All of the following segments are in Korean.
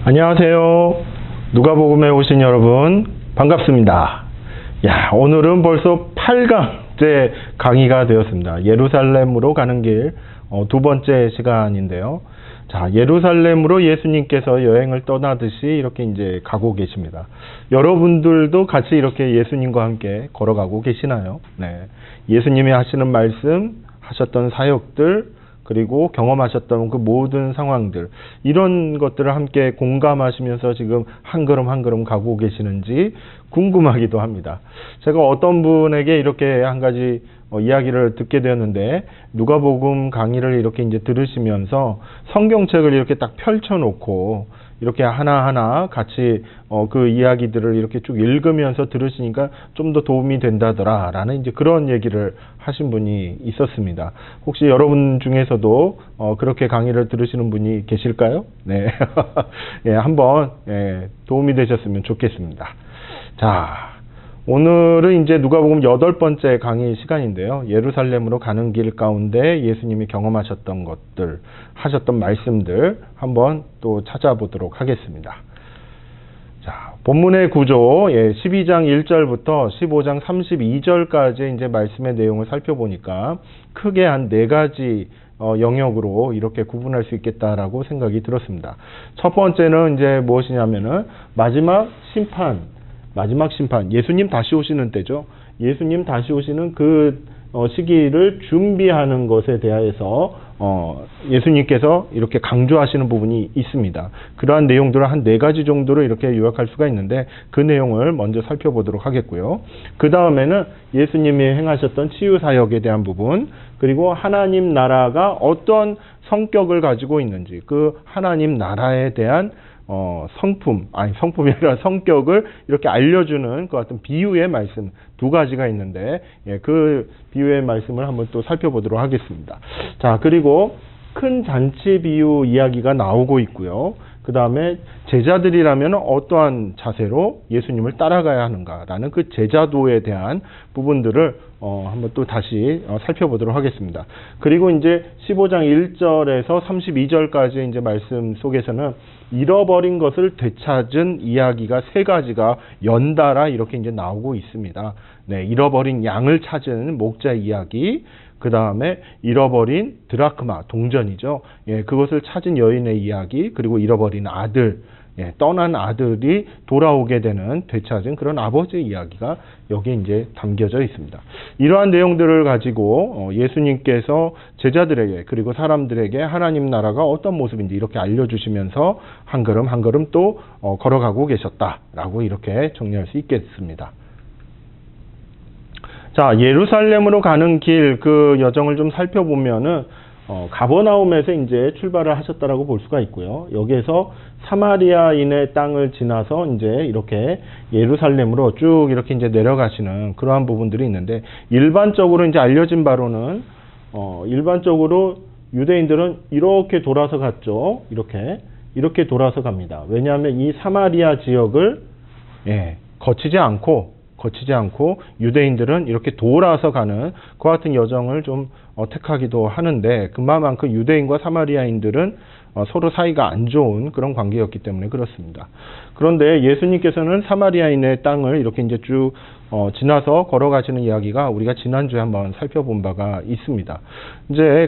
안녕하세요. 누가복음에 오신 여러분 반갑습니다. 오늘은 벌써 8강째 강의가 되었습니다. 예루살렘으로 가는 길 두 번째 시간인데요. 예루살렘으로 예수님께서 여행을 떠나듯이 이렇게 이제 가고 계십니다. 여러분들도 같이 이렇게 예수님과 함께 걸어가고 계시나요? 네. 예수님이 하시는 말씀, 하셨던 사역들, 그리고 경험하셨던 그 모든 상황들, 이런 것들을 함께 공감하시면서 지금 한 걸음 한 걸음 가고 계시는지 궁금하기도 합니다. 제가 어떤 분에게 이렇게 한 가지 이야기를 듣게 되었는데, 누가복음 강의를 이렇게 이제 들으시면서 성경책을 이렇게 딱 펼쳐놓고 이렇게 하나하나 같이 그 이야기들을 이렇게 쭉 읽으면서 들으시니까 좀 더 도움이 된다더라 라는 이제 그런 얘기를 하신 분이 있었습니다. 혹시 여러분 중에서도 그렇게 강의를 들으시는 분이 계실까요? 네. 한번 도움이 되셨으면 좋겠습니다. 오늘은 이제 누가복음 8번째 강의 시간인데요. 예루살렘으로 가는 길 가운데 예수님이 경험하셨던 것들, 하셨던 말씀들 한번 또 찾아보도록 하겠습니다. 본문의 구조, 12장 1절부터 15장 32절까지 이제 말씀의 내용을 살펴보니까 크게 한 4가지 영역으로 이렇게 구분할 수 있겠다라고 생각이 들었습니다. 첫 번째는 이제 무엇이냐면은 마지막 심판, 예수님 다시 오시는 때죠. 예수님 다시 오시는 그 시기를 준비하는 것에 대해서 예수님께서 이렇게 강조하시는 부분이 있습니다. 그러한 내용들을 한 4가지 정도로 이렇게 요약할 수가 있는데, 그 내용을 먼저 살펴보도록 하겠고요. 그 다음에는 예수님이 행하셨던 치유 사역에 대한 부분, 그리고 하나님 나라가 어떤 성격을 가지고 있는지, 그 하나님 나라에 대한 성품이 아니라 성격을 이렇게 알려주는 그 같은 비유의 말씀 2가지가 있는데, 그 비유의 말씀을 한번 또 살펴보도록 하겠습니다. 그리고 큰 잔치 비유 이야기가 나오고 있고요. 그 다음에 제자들이라면 어떠한 자세로 예수님을 따라가야 하는가라는 그 제자도에 대한 부분들을 한번 또 다시 살펴보도록 하겠습니다. 그리고 이제 15장 1절에서 32절까지 이제 말씀 속에서는 잃어버린 것을 되찾은 이야기가 3가지가 연달아 이렇게 이제 나오고 있습니다. 잃어버린 양을 찾은 목자 이야기, 그 다음에 잃어버린 드라크마, 동전이죠. 그것을 찾은 여인의 이야기, 그리고 잃어버린 아들, 떠난 아들이 돌아오게 되는 되찾은 그런 아버지의 이야기가 여기에 이제 담겨져 있습니다. 이러한 내용들을 가지고 예수님께서 제자들에게, 그리고 사람들에게 하나님 나라가 어떤 모습인지 이렇게 알려주시면서 한 걸음 한 걸음 또 걸어가고 계셨다라고 이렇게 정리할 수 있겠습니다. 예루살렘으로 가는 길, 그 여정을 좀 살펴보면은 가버나움에서 이제 출발을 하셨다라고 볼 수가 있고요. 여기에서 사마리아인의 땅을 지나서 이제 이렇게 예루살렘으로 쭉 이렇게 이제 내려가시는 그러한 부분들이 있는데, 일반적으로 이제 알려진 바로는 일반적으로 유대인들은 이렇게 돌아서 갔죠. 이렇게 돌아서 갑니다. 왜냐하면 이 사마리아 지역을 거치지 않고 유대인들은 이렇게 돌아서 가는 그 같은 여정을 좀 택하기도 하는데, 그만큼 유대인과 사마리아인들은 서로 사이가 안 좋은 그런 관계였기 때문에 그렇습니다. 그런데 예수님께서는 사마리아인의 땅을 이렇게 이제 쭉 지나서 걸어가시는 이야기가 우리가 지난주에 한번 살펴본 바가 있습니다.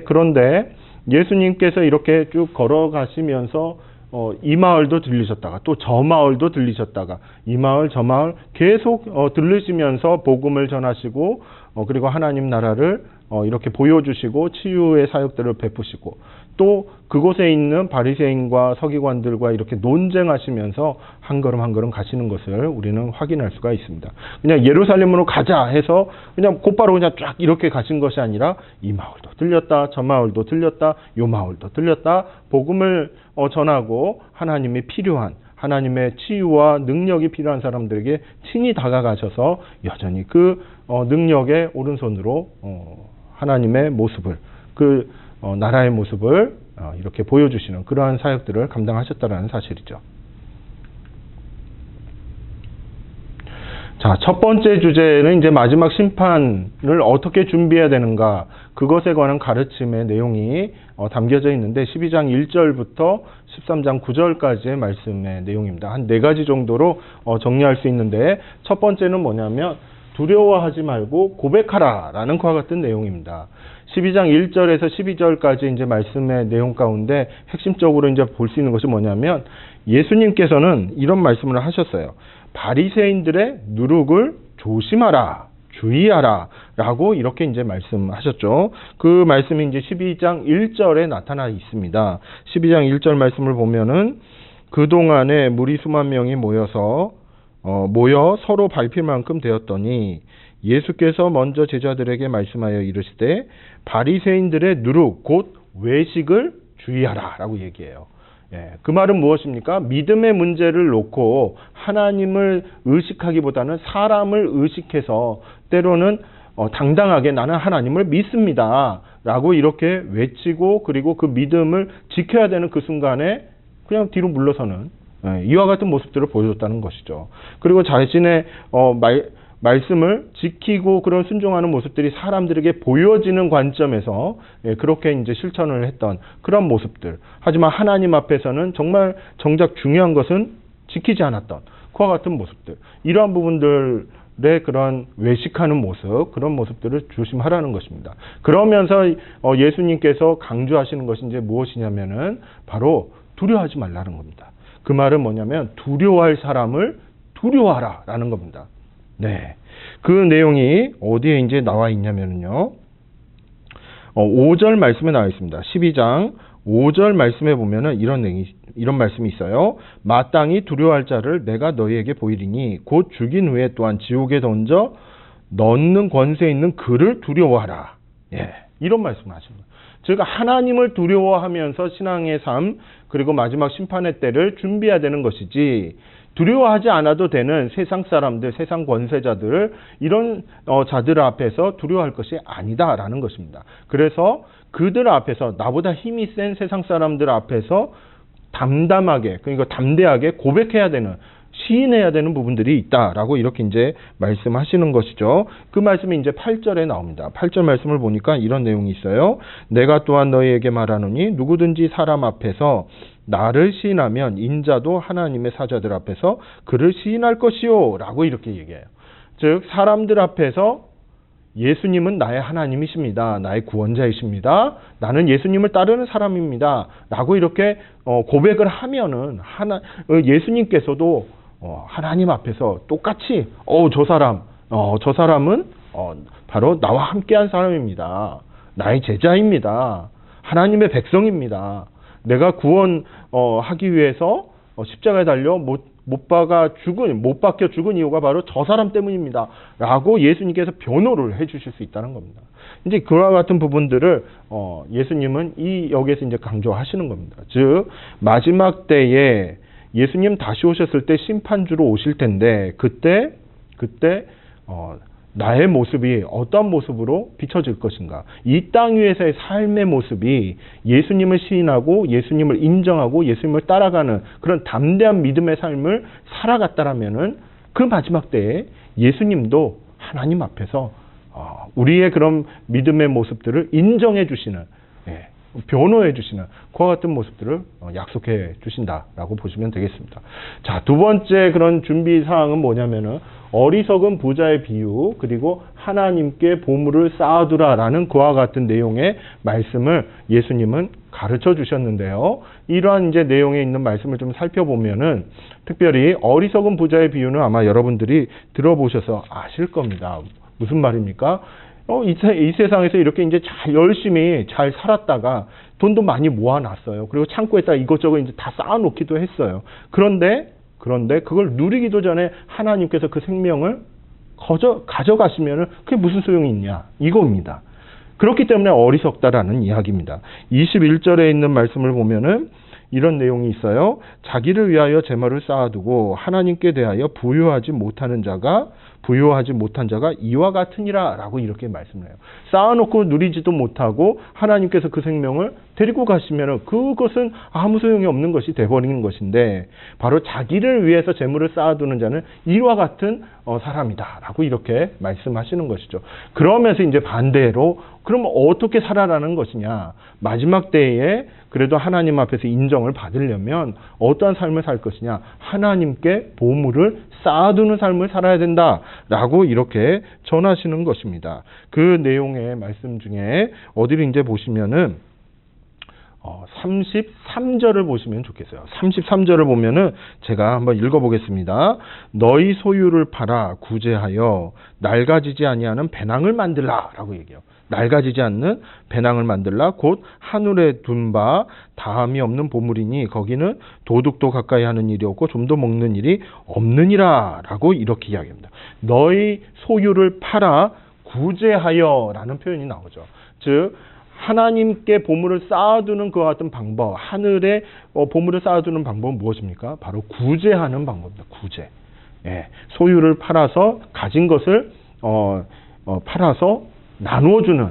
그런데 예수님께서 이렇게 쭉 걸어가시면서 이 마을도 들리셨다가 또 저 마을도 들리셨다가 이 마을 저 마을 계속 들리시면서 복음을 전하시고, 그리고 하나님 나라를 이렇게 보여주시고 치유의 사역들을 베푸시고, 또 그곳에 있는 바리새인과 서기관들과 이렇게 논쟁하시면서 한 걸음 한 걸음 가시는 것을 우리는 확인할 수가 있습니다. 그냥 예루살렘으로 가자 해서 그냥 곧바로 그냥 쫙 이렇게 가신 것이 아니라, 이 마을도 들렸다, 저 마을도 들렸다, 요 마을도 들렸다, 복음을 전하고 하나님이 필요한, 하나님의 치유와 능력이 필요한 사람들에게 친히 다가가셔서 여전히 그 능력의 오른손으로 하나님의 모습을, 그 나라의 모습을 이렇게 보여주시는 그러한 사역들을 감당하셨다는 사실이죠. 첫 번째 주제는 이제 마지막 심판을 어떻게 준비해야 되는가, 그것에 관한 가르침의 내용이 담겨져 있는데 12장 1절부터 13장 9절까지의 말씀의 내용입니다. 한 4가지 정도로 정리할 수 있는데 첫 번째는 뭐냐면 두려워하지 말고 고백하라 라는 그와 같은 내용입니다. 12장 1절에서 12절까지 이제 말씀의 내용 가운데 핵심적으로 이제 볼 수 있는 것이 뭐냐면 예수님께서는 이런 말씀을 하셨어요. 바리새인들의 누룩을 조심하라, 주의하라 라고 이렇게 이제 말씀하셨죠. 그 말씀이 이제 12장 1절에 나타나 있습니다. 12장 1절 말씀을 보면은 그동안에 무리 수만 명이 모여 서로 밟힐 만큼 되었더니 예수께서 먼저 제자들에게 말씀하여 이르시되 바리새인들의 누룩 곧 외식을 주의하라 라고 얘기해요. 그 말은 무엇입니까? 믿음의 문제를 놓고 하나님을 의식하기보다는 사람을 의식해서 때로는 당당하게 나는 하나님을 믿습니다 라고 이렇게 외치고 그리고 그 믿음을 지켜야 되는 그 순간에 그냥 뒤로 물러서는 이와 같은 모습들을 보여줬다는 것이죠. 그리고 자신의 말씀을 지키고 그런 순종하는 모습들이 사람들에게 보여지는 관점에서 그렇게 이제 실천을 했던 그런 모습들. 하지만 하나님 앞에서는 정말 정작 중요한 것은 지키지 않았던 그와 같은 모습들. 이러한 부분들의 그런 외식하는 모습, 그런 모습들을 조심하라는 것입니다. 그러면서 예수님께서 강조하시는 것이 이제 무엇이냐면은 바로 두려워하지 말라는 겁니다. 그 말은 뭐냐면 두려워할 사람을 두려워하라라는 겁니다. 네. 그 내용이 어디에 이제 나와 있냐면요. 5절 말씀에 나와 있습니다. 12장 5절 말씀에 보면은 이런 말씀이 있어요. 마땅히 두려워할 자를 내가 너희에게 보이리니 곧 죽인 후에 또한 지옥에 던져 넣는 권세 있는 그를 두려워하라. 예. 이런 말씀을 하십니다. 즉 하나님을 두려워하면서 신앙의 삶 그리고 마지막 심판의 때를 준비해야 되는 것이지 두려워하지 않아도 되는 세상 사람들, 세상 권세자들 이런 자들 앞에서 두려워할 것이 아니다라는 것입니다. 그래서 그들 앞에서 나보다 힘이 센 세상 사람들 앞에서 담담하게 그러니까 담대하게 고백해야 되는 시인해야 되는 부분들이 있다라고 이렇게 이제 말씀하시는 것이죠. 그 말씀이 이제 8절에 나옵니다. 8절 말씀을 보니까 이런 내용이 있어요. 내가 또한 너희에게 말하노니 누구든지 사람 앞에서 나를 시인하면 인자도 하나님의 사자들 앞에서 그를 시인할 것이요 라고 이렇게 얘기해요. 즉 사람들 앞에서 예수님은 나의 하나님이십니다. 나의 구원자이십니다. 나는 예수님을 따르는 사람입니다. 라고 이렇게 고백을 하면은 예수님께서도 하나님 앞에서 똑같이 저 사람은 바로 나와 함께한 사람입니다. 나의 제자입니다. 하나님의 백성입니다. 내가 구원하기 위해서 십자가에 달려 못 박혀 죽은 이유가 바로 저 사람 때문입니다. 라고 예수님께서 변호를 해주실 수 있다는 겁니다. 이제 그와 같은 부분들을 예수님은 여기에서 이제 강조하시는 겁니다. 즉 마지막 때에 예수님 다시 오셨을 때 심판주로 오실 텐데 그때 나의 모습이 어떤 모습으로 비춰질 것인가. 이 땅 위에서의 삶의 모습이 예수님을 시인하고 예수님을 인정하고 예수님을 따라가는 그런 담대한 믿음의 삶을 살아갔다라면은 그 마지막 때에 예수님도 하나님 앞에서 우리의 그런 믿음의 모습들을 인정해 주시는 변호해 주시는 그와 같은 모습들을 약속해 주신다라고 보시면 되겠습니다. 자, 두 번째 그런 준비 사항은 뭐냐면은 어리석은 부자의 비유 그리고 하나님께 보물을 쌓아두라라는 그와 같은 내용의 말씀을 예수님은 가르쳐 주셨는데요. 이러한 이제 내용에 있는 말씀을 좀 살펴보면은 특별히 어리석은 부자의 비유는 아마 여러분들이 들어보셔서 아실 겁니다. 무슨 말입니까? 이 세상에서 이렇게 이제 열심히 잘 살았다가 돈도 많이 모아놨어요. 그리고 창고에다 이것저것 이제 다 쌓아놓기도 했어요. 그런데 그걸 누리기도 전에 하나님께서 그 생명을 가져가시면은 그게 무슨 소용이 있냐? 이겁니다. 그렇기 때문에 어리석다라는 이야기입니다. 21절에 있는 말씀을 보면은 이런 내용이 있어요. 자기를 위하여 재물을 쌓아두고 하나님께 대하여 부유하지 못하는 자가 부유하지 못한 자가 이와 같으니라 라고 이렇게 말씀을 해요. 쌓아놓고 누리지도 못하고 하나님께서 그 생명을 데리고 가시면 그것은 아무 소용이 없는 것이 돼버리는 것인데, 바로 자기를 위해서 재물을 쌓아두는 자는 이와 같은 사람이다 라고 이렇게 말씀하시는 것이죠. 그러면서 이제 반대로 그럼 어떻게 살아라는 것이냐, 마지막 때에 그래도 하나님 앞에서 인정을 받으려면 어떠한 삶을 살 것이냐, 하나님께 보물을 쌓아두는 삶을 살아야 된다라고 이렇게 전하시는 것입니다. 그 내용의 말씀 중에 어디를 이제 보시면은 33절을 보시면 좋겠어요. 33절을 보면은 제가 한번 읽어보겠습니다. 너희 소유를 팔아 구제하여 낡아지지 아니하는 배낭을 만들라 라고 얘기해요. 낡아지지 않는 배낭을 만들라. 곧 하늘에 둔 바 다함이 없는 보물이니 거기는 도둑도 가까이 하는 일이 없고 좀도 먹는 일이 없느니라 라고 이렇게 이야기합니다. 너희 소유를 팔아 구제하여 라는 표현이 나오죠. 즉 하나님께 보물을 쌓아두는 그와 같은 방법, 하늘에 보물을 쌓아두는 방법은 무엇입니까? 바로 구제하는 방법입니다. 구제. 예, 소유를 팔아서 가진 것을 팔아서 나누어주는,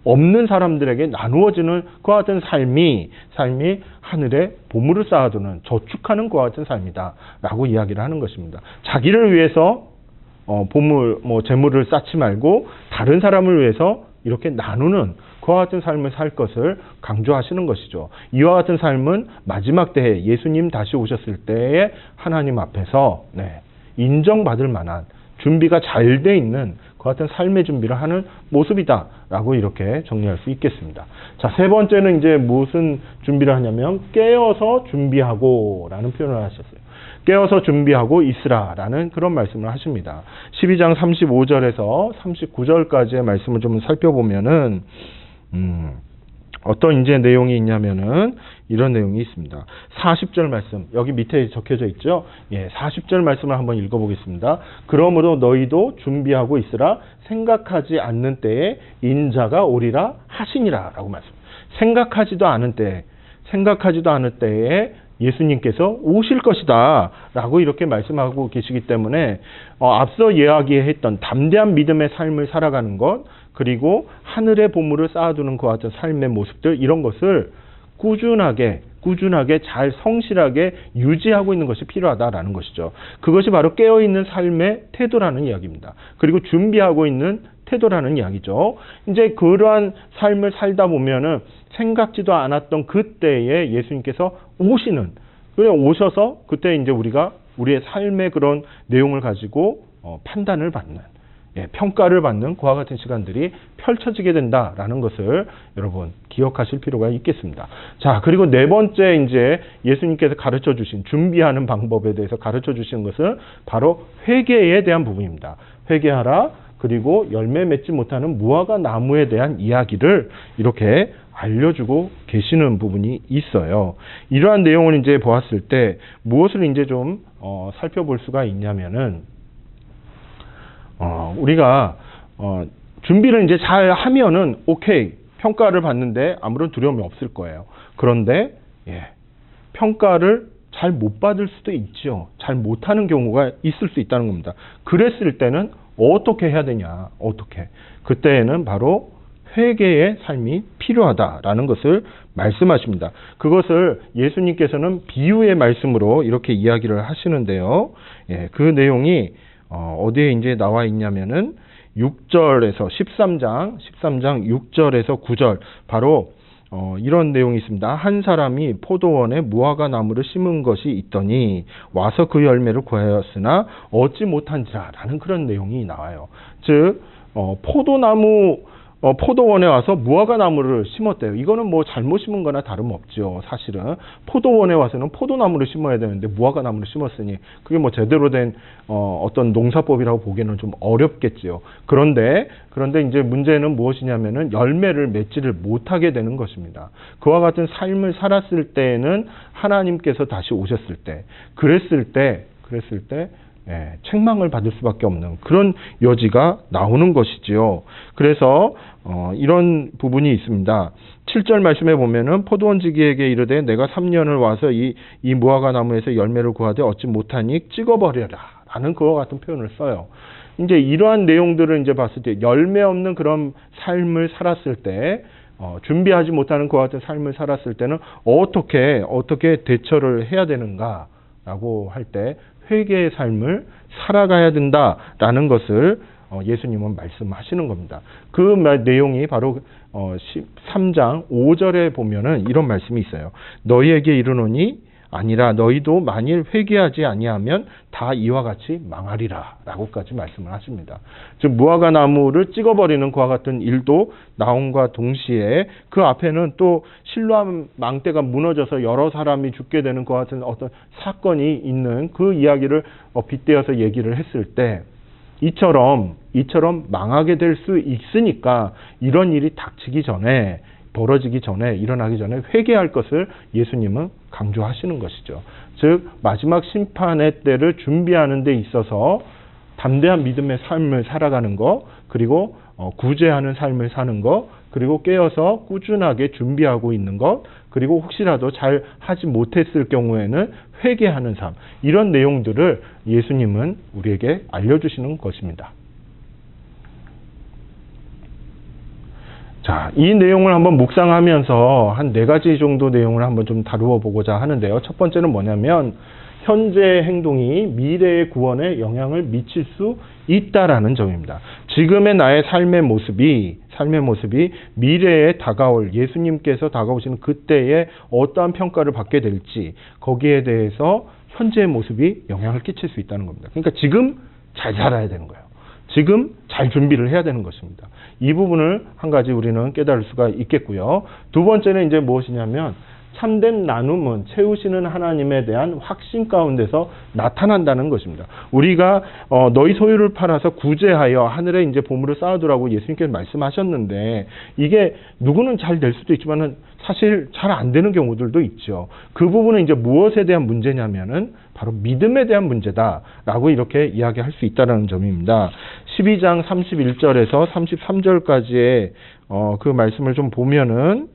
없는 사람들에게 나누어지는 그와 같은 삶이 하늘에 보물을 쌓아두는, 저축하는 그와 같은 삶이다 라고 이야기를 하는 것입니다. 자기를 위해서 보물, 재물을 쌓지 말고 다른 사람을 위해서 이렇게 나누는 그와 같은 삶을 살 것을 강조하시는 것이죠. 이와 같은 삶은 마지막 때에 예수님 다시 오셨을 때에 하나님 앞에서 인정받을 만한 준비가 잘 돼 있는 그 같은 삶의 준비를 하는 모습이다라고 이렇게 정리할 수 있겠습니다. 자, 세 번째는 이제 무슨 준비를 하냐면 깨어서 준비하고라는 표현을 하셨어요. 깨어서 준비하고 있으라라는 그런 말씀을 하십니다. 12장 35절에서 39절까지의 말씀을 좀 살펴보면은 어떤 이제 내용이 있냐면은 이런 내용이 있습니다. 40절 말씀, 여기 밑에 적혀져 있죠. 예, 40절 말씀을 한번 읽어보겠습니다. 그러므로 너희도 준비하고 있으라. 생각하지 않는 때에 인자가 오리라 하시니라 라고 말씀. 생각하지도 않은 때에 예수님께서 오실 것이다 라고 이렇게 말씀하고 계시기 때문에 앞서 이야기했던 담대한 믿음의 삶을 살아가는 것, 그리고 하늘의 보물을 쌓아두는 그와 같은 삶의 모습들, 이런 것을 꾸준하게 잘 성실하게 유지하고 있는 것이 필요하다라는 것이죠. 그것이 바로 깨어있는 삶의 태도라는 이야기입니다. 그리고 준비하고 있는 태도라는 이야기죠. 이제 그러한 삶을 살다 보면은 생각지도 않았던 그때에 예수님께서 오셔서 그때 이제 우리가 우리의 삶의 그런 내용을 가지고 판단을 받는, 평가를 받는 그와 같은 시간들이 펼쳐지게 된다라는 것을 여러분 기억하실 필요가 있겠습니다. 자, 그리고 네 번째 이제 예수님께서 가르쳐 주신 준비하는 방법에 대해서 가르쳐 주시는 것은 바로 회개에 대한 부분입니다. 회개하라. 그리고 열매 맺지 못하는 무화과 나무에 대한 이야기를 이렇게 알려주고 계시는 부분이 있어요. 이러한 내용을 이제 보았을 때 무엇을 이제 좀 살펴볼 수가 있냐면은 우리가 준비를 이제 잘 하면은 오케이, 평가를 받는데 아무런 두려움이 없을 거예요. 그런데 평가를 잘 못 받을 수도 있죠. 잘 못하는 경우가 있을 수 있다는 겁니다. 그랬을 때는 어떻게 해야 되냐? 그때에는 바로 회개의 삶이 필요하다라는 것을 말씀하십니다. 그것을 예수님께서는 비유의 말씀으로 이렇게 이야기를 하시는데요. 그 내용이 어디에 이제 나와 있냐면은 6절에서 13장 6절에서 9절, 바로 이런 내용이 있습니다. 한 사람이 포도원에 무화과 나무를 심은 것이 있더니 와서 그 열매를 구하였으나 얻지 못한지라 라는 그런 내용이 나와요. 즉 포도원에 와서 무화과 나무를 심었대요. 이거는 뭐 잘못 심은 거나 다름없죠. 사실은 포도원에 와서는 포도나무를 심어야 되는데 무화과 나무를 심었으니 그게 뭐 제대로 된 어떤 농사법이라고 보기에는 좀 어렵겠지요. 그런데 이제 문제는 무엇이냐면은 열매를 맺지를 못하게 되는 것입니다. 그와 같은 삶을 살았을 때에는 하나님께서 다시 오셨을 때, 그랬을 때 책망을 받을 수밖에 없는 그런 여지가 나오는 것이지요. 그래서 이런 부분이 있습니다. 7절 말씀에 보면은 포도원지기에게 이르되 내가 3년을 와서 이 무화과 나무에서 열매를 구하되 얻지 못하니 찍어버려라 라는 그와 같은 표현을 써요. 이제 이러한 내용들을 이제 봤을 때 열매 없는 그런 삶을 살았을 때 준비하지 못하는 그와 같은 삶을 살았을 때는 어떻게 대처를 해야 되는가라고 할 때 회개의 삶을 살아가야 된다라는 것을 예수님은 말씀하시는 겁니다. 그 내용이 바로 3장 5절에 보면은 이런 말씀이 있어요. 너희에게 이르노니 아니라 너희도 만일 회개하지 아니하면 다 이와 같이 망하리라 라고까지 말씀을 하십니다. 즉 무화과 나무를 찍어버리는 그와 같은 일도 나옴과 동시에 그 앞에는 또 실로암 망대가 무너져서 여러 사람이 죽게 되는 그와 같은 어떤 사건이 있는 그 이야기를 빗대어서 얘기를 했을 때 이처럼 망하게 될 수 있으니까 이런 일이 닥치기 전에 벌어지기 전에 일어나기 전에 회개할 것을 예수님은 강조하시는 것이죠. 즉 마지막 심판의 때를 준비하는 데 있어서 담대한 믿음의 삶을 살아가는 것, 그리고 구제하는 삶을 사는 것, 그리고 깨어서 꾸준하게 준비하고 있는 것, 그리고 혹시라도 잘 하지 못했을 경우에는 회개하는 삶, 이런 내용들을 예수님은 우리에게 알려주시는 것입니다. 자, 이 내용을 한번 묵상하면서 한 4가지 정도 내용을 한번 좀 다루어 보고자 하는데요. 첫 번째는 뭐냐면 현재의 행동이 미래의 구원에 영향을 미칠 수 있다라는 점입니다. 지금의 나의 삶의 모습이 미래에 다가올 예수님께서 다가오시는 그때에 어떠한 평가를 받게 될지 거기에 대해서 현재의 모습이 영향을 끼칠 수 있다는 겁니다. 그러니까 지금 잘 살아야 되는 거예요. 지금 잘 준비를 해야 되는 것입니다. 이 부분을 한 가지 우리는 깨달을 수가 있겠고요. 두 번째는 이제 무엇이냐면 참된 나눔은 채우시는 하나님에 대한 확신 가운데서 나타난다는 것입니다. 우리가 너희 소유를 팔아서 구제하여 하늘에 이제 보물을 쌓아두라고 예수님께서 말씀하셨는데 이게 누구는 잘 될 수도 있지만은 사실 잘 안 되는 경우들도 있죠. 그 부분은 이제 무엇에 대한 문제냐면은 바로 믿음에 대한 문제다라고 이렇게 이야기할 수 있다는 점입니다. 12장 31절에서 33절까지의 그 말씀을 좀 보면은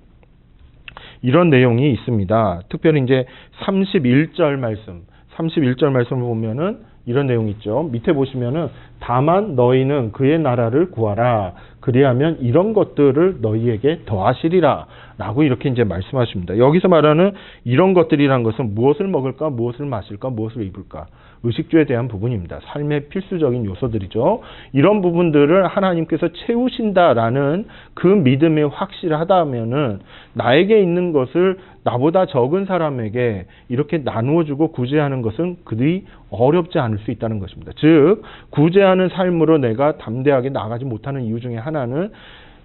이런 내용이 있습니다. 특별히 이제 31절 말씀을 보면은 이런 내용이 있죠. 밑에 보시면은 다만 너희는 그의 나라를 구하라. 그리하면 이런 것들을 너희에게 더하시리라. 라고 이렇게 이제 말씀하십니다. 여기서 말하는 이런 것들이란 것은 무엇을 먹을까, 무엇을 마실까, 무엇을 입을까. 의식주에 대한 부분입니다. 삶의 필수적인 요소들이죠. 이런 부분들을 하나님께서 채우신다라는 그 믿음이 확실하다면은 나에게 있는 것을 나보다 적은 사람에게 이렇게 나누어주고 구제하는 것은 그리 어렵지 않을 수 있다는 것입니다. 즉 구제하는 삶으로 내가 담대하게 나가지 못하는 이유 중에 하나는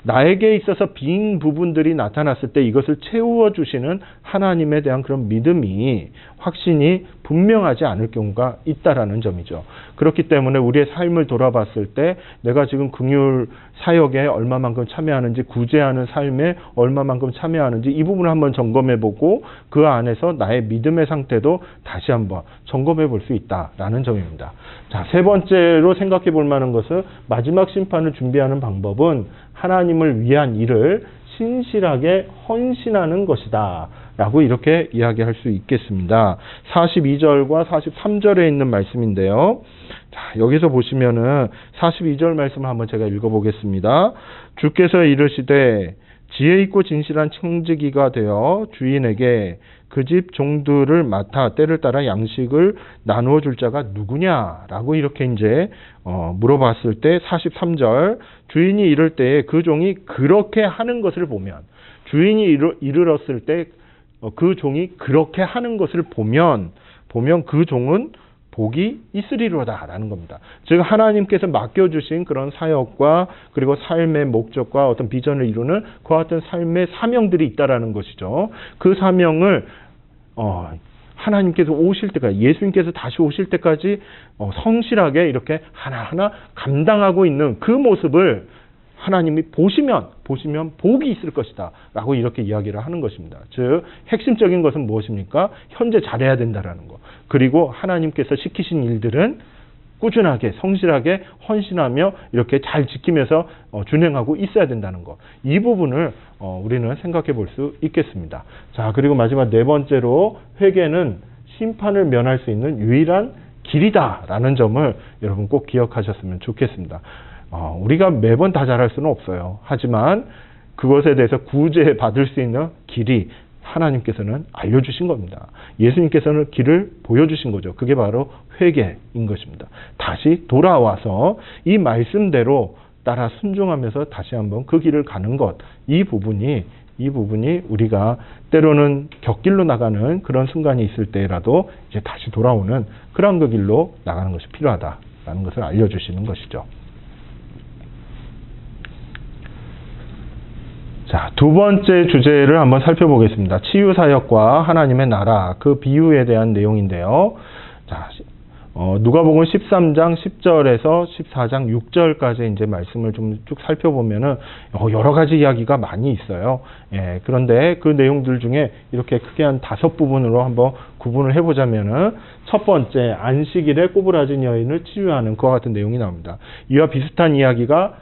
나에게 있어서 빈 부분들이 나타났을 때 이것을 채워주시는 하나님에 대한 그런 믿음이 확신이 분명하지 않을 경우가 있다라는 점이죠. 그렇기 때문에 우리의 삶을 돌아봤을 때 내가 지금 긍휼 사역에 얼마만큼 참여하는지, 구제하는 삶에 얼마만큼 참여하는지 이 부분을 한번 점검해보고 그 안에서 나의 믿음의 상태도 다시 한번 점검해 볼 수 있다라는 점입니다. 자, 세 번째로 생각해 볼 만한 것은 마지막 심판을 준비하는 방법은 하나님을 위한 일을 신실하게 헌신하는 것이다 라고 이렇게 이야기할 수 있겠습니다. 42절과 43절에 있는 말씀인데요. 자, 여기서 보시면은 42절 말씀을 한번 제가 읽어보겠습니다. 주께서 이르시되 지혜 있고 진실한 청지기가 되어 주인에게 그 집 종들을 맡아 때를 따라 양식을 나누어 줄 자가 누구냐라고 이렇게 이제 물어봤을 때 43절 주인이 이를 때에 그 종이 그렇게 하는 것을 보면 주인이 이르렀을 때 그 종이 그렇게 하는 것을 보면 그 종은 복이 있으리로다라는 겁니다. 즉 하나님께서 맡겨주신 그런 사역과 그리고 삶의 목적과 어떤 비전을 이루는 그와 같은 삶의 사명들이 있다라는 것이죠. 그 사명을 하나님께서 오실 때까지, 예수님께서 다시 오실 때까지 성실하게 이렇게 하나하나 감당하고 있는 그 모습을 하나님이 보시면 복이 있을 것이다 라고 이렇게 이야기를 하는 것입니다. 즉 핵심적인 것은 무엇입니까? 현재 잘해야 된다라는 거. 그리고 하나님께서 시키신 일들은 꾸준하게 성실하게 헌신하며 이렇게 잘 지키면서 준행하고 있어야 된다는 것. 이 부분을 우리는 생각해 볼 수 있겠습니다. 자, 그리고 마지막 네 번째로 회개는 심판을 면할 수 있는 유일한 길이다라는 점을 여러분 꼭 기억하셨으면 좋겠습니다. 우리가 매번 다 잘할 수는 없어요. 하지만 그것에 대해서 구제받을 수 있는 길이 하나님께서는 알려주신 겁니다. 예수님께서는 길을 보여주신 거죠. 그게 바로 회개인 것입니다. 다시 돌아와서 이 말씀대로 따라 순종하면서 다시 한번 그 길을 가는 것, 이 부분이 우리가 때로는 곁길로 나가는 그런 순간이 있을 때라도 이제 다시 돌아오는 그런 그 길로 나가는 것이 필요하다라는 것을 알려주시는 것이죠. 자, 두 번째 주제를 한번 살펴보겠습니다. 치유사역과 하나님의 나라, 그 비유에 대한 내용인데요. 자, 누가복음 13장 10절에서 14장 6절까지 이제 말씀을 좀 쭉 살펴보면은 여러 가지 이야기가 많이 있어요. 예, 그런데 그 내용들 중에 이렇게 크게 한 5부분으로 한번 구분을 해보자면은 첫 번째, 안식일에 꼬부라진 여인을 치유하는 그와 같은 내용이 나옵니다. 이와 비슷한 이야기가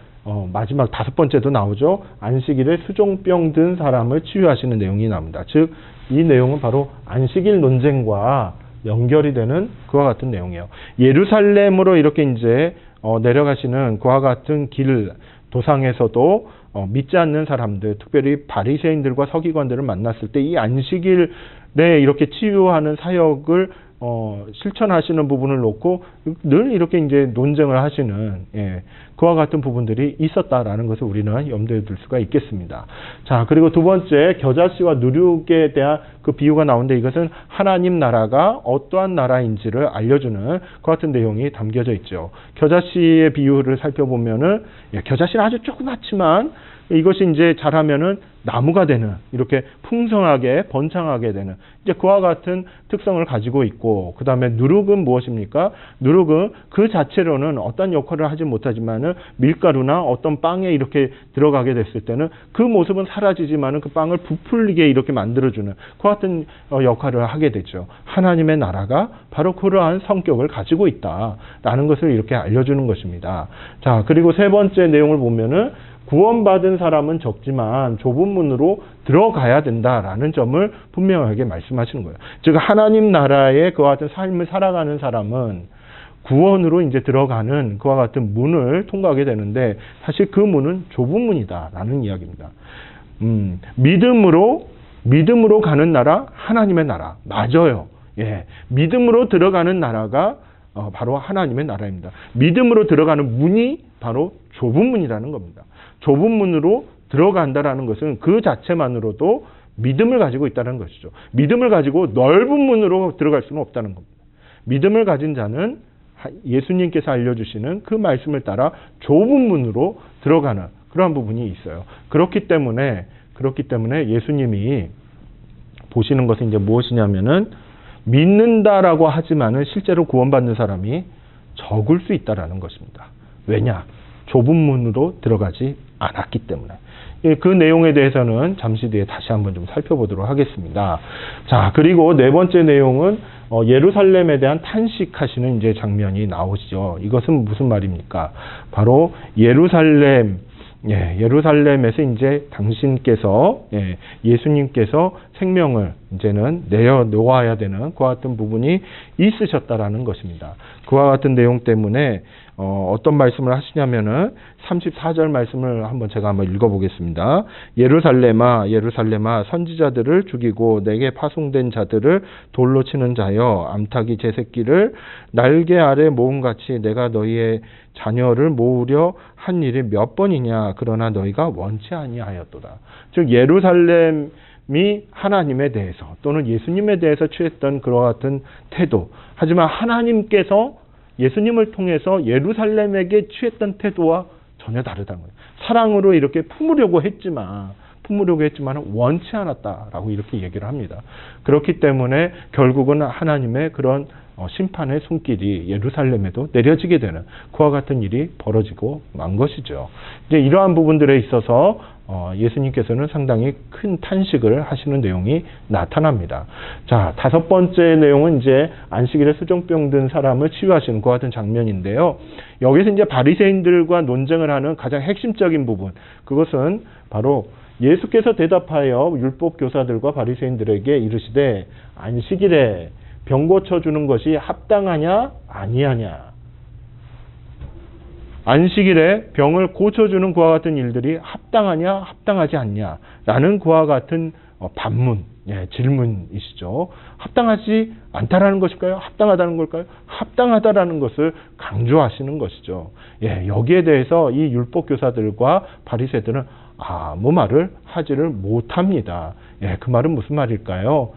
마지막 5번째도 나오죠. 안식일에 수종병 든 사람을 치유하시는 내용이 나옵니다. 즉, 이 내용은 바로 안식일 논쟁과 연결이 되는 그와 같은 내용이에요. 예루살렘으로 이렇게 이제 내려가시는 그와 같은 길 도상에서도 믿지 않는 사람들, 특별히 바리새인들과 서기관들을 만났을 때 이 안식일에 이렇게 치유하는 사역을 실천하시는 부분을 놓고 늘 이렇게 이제 논쟁을 하시는 그와 같은 부분들이 있었다라는 것을 우리는 염두에 둘 수가 있겠습니다. 자, 그리고 두 번째, 겨자씨와 누룩에 대한 그 비유가 나오는데 이것은 하나님 나라가 어떠한 나라인지를 알려주는 그 같은 내용이 담겨져 있죠. 겨자씨의 비유를 살펴보면은 겨자씨는 아주 조그맣지만 이것이 이제 자라면은 나무가 되는, 이렇게 풍성하게 번창하게 되는 이제 그와 같은 특성을 가지고 있고, 그 다음에 누룩은 무엇입니까? 누룩은 그 자체로는 어떤 역할을 하지 못하지만은 밀가루나 어떤 빵에 이렇게 들어가게 됐을 때는 그 모습은 사라지지만은 그 빵을 부풀리게 이렇게 만들어주는 그 같은 역할을 하게 되죠. 하나님의 나라가 바로 그러한 성격을 가지고 있다라는 것을 이렇게 알려주는 것입니다. 자, 그리고 세 번째 내용을 보면은 구원받은 사람은 적지만 좁은 문으로 들어가야 된다라는 점을 분명하게 말씀하시는 거예요. 즉, 하나님 나라의 그와 같은 삶을 살아가는 사람은 구원으로 이제 들어가는 그와 같은 문을 통과하게 되는데 사실 그 문은 좁은 문이다라는 이야기입니다. 믿음으로 가는 나라, 하나님의 나라. 맞아요. 예. 믿음으로 들어가는 나라가 바로 하나님의 나라입니다. 믿음으로 들어가는 문이 바로 좁은 문이라는 겁니다. 좁은 문으로 들어간다라는 것은 그 자체만으로도 믿음을 가지고 있다는 것이죠. 믿음을 가지고 넓은 문으로 들어갈 수는 없다는 겁니다. 믿음을 가진 자는 예수님께서 알려주시는 그 말씀을 따라 좁은 문으로 들어가는 그러한 부분이 있어요. 그렇기 때문에 예수님이 보시는 것은 이제 무엇이냐면은 믿는다라고 하지만은 실제로 구원받는 사람이 적을 수 있다라는 것입니다. 왜냐? 좁은 문으로 들어가지 않았기 때문에. 그 내용에 대해서는 잠시 뒤에 다시 한번 좀 살펴보도록 하겠습니다. 자, 그리고 네 번째 내용은 예루살렘에 대한 탄식하시는 이제 장면이 나오시죠. 이것은 무슨 말입니까? 바로 예루살렘에서 이제 당신께서, 예수님께서 생명을 이제는 내어놓아야 되는 그와 같은 부분이 있으셨다라는 것입니다. 그와 같은 내용 때문에 어떤 말씀을 하시냐면은 34절 말씀을 제가 한번 읽어보겠습니다. 예루살렘아, 예루살렘아, 선지자들을 죽이고 내게 파송된 자들을 돌로 치는 자여, 암탉이 제 새끼를 날개 아래 모음같이 내가 너희의 자녀를 모으려 한 일이 몇 번이냐? 그러나 너희가 원치 아니하였도다. 즉, 예루살렘이 하나님에 대해서 또는 예수님에 대해서 취했던 그와 같은 태도, 하지만 하나님께서 예수님을 통해서 예루살렘에게 취했던 태도와 전혀 다르다는 거예요. 사랑으로 이렇게 품으려고 했지만 원치 않았다라고 이렇게 얘기를 합니다. 그렇기 때문에 결국은 하나님의 그런 심판의 손길이 예루살렘에도 내려지게 되는 그와 같은 일이 벌어지고 만 것이죠. 이제 이러한 부분들에 있어서 예수님께서는 상당히 큰 탄식을 하시는 내용이 나타납니다. 자, 다섯 번째 내용은 이제 안식일에 수종병 든 사람을 치유하시는 그와 같은 장면인데요. 여기서 이제 바리새인들과 논쟁을 하는 가장 핵심적인 부분, 그것은 바로 예수께서 대답하여 율법 교사들과 바리새인들에게 이르시되 안식일에 병 고쳐주는 것이 합당하냐 아니하냐. 안식일에 병을 고쳐주는 그와 같은 일들이 합당하냐 합당하지 않냐 라는 그와 같은 반문, 질문이시죠. 합당하지 않다라는 것일까요? 합당하다는 걸까요? 합당하다라는 것을 강조하시는 것이죠. 여기에 대해서 이 율법교사들과 바리새들은 아무 말을 하지를 못합니다. 그 말은 무슨 말일까요?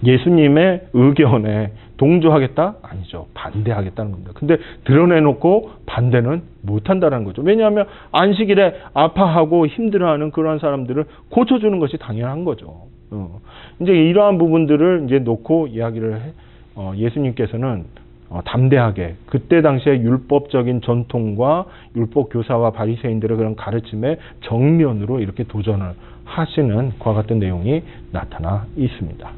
예수님의 의견에 동조하겠다? 아니죠. 반대하겠다는 겁니다. 근데 드러내놓고 반대는 못한다는 거죠. 왜냐하면 안식일에 아파하고 힘들어하는 그러한 사람들을 고쳐주는 것이 당연한 거죠. 이제 이러한 부분들을 이제 놓고 이야기를 예수님께서는 담대하게 그때 당시에 율법적인 전통과 율법 교사와 바리새인들의 그런 가르침에 정면으로 이렇게 도전을 하시는 그와 같은 내용이 나타나 있습니다.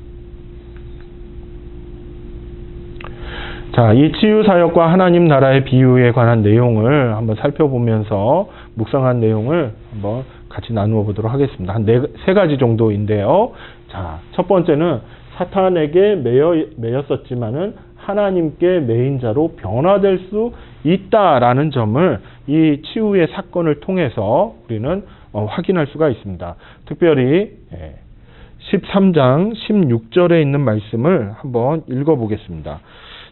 자, 이 치유사역과 하나님 나라의 비유에 관한 내용을 한번 살펴보면서 묵상한 내용을 한번 같이 나누어 보도록 하겠습니다. 한 세 가지 정도인데요. 자, 첫 번째는 사탄에게 매였었지만은 하나님께 매인 자로 변화될 수 있다라는 점을 이 치유의 사건을 통해서 우리는 확인할 수가 있습니다. 특별히 13장 16절에 있는 말씀을 한번 읽어보겠습니다.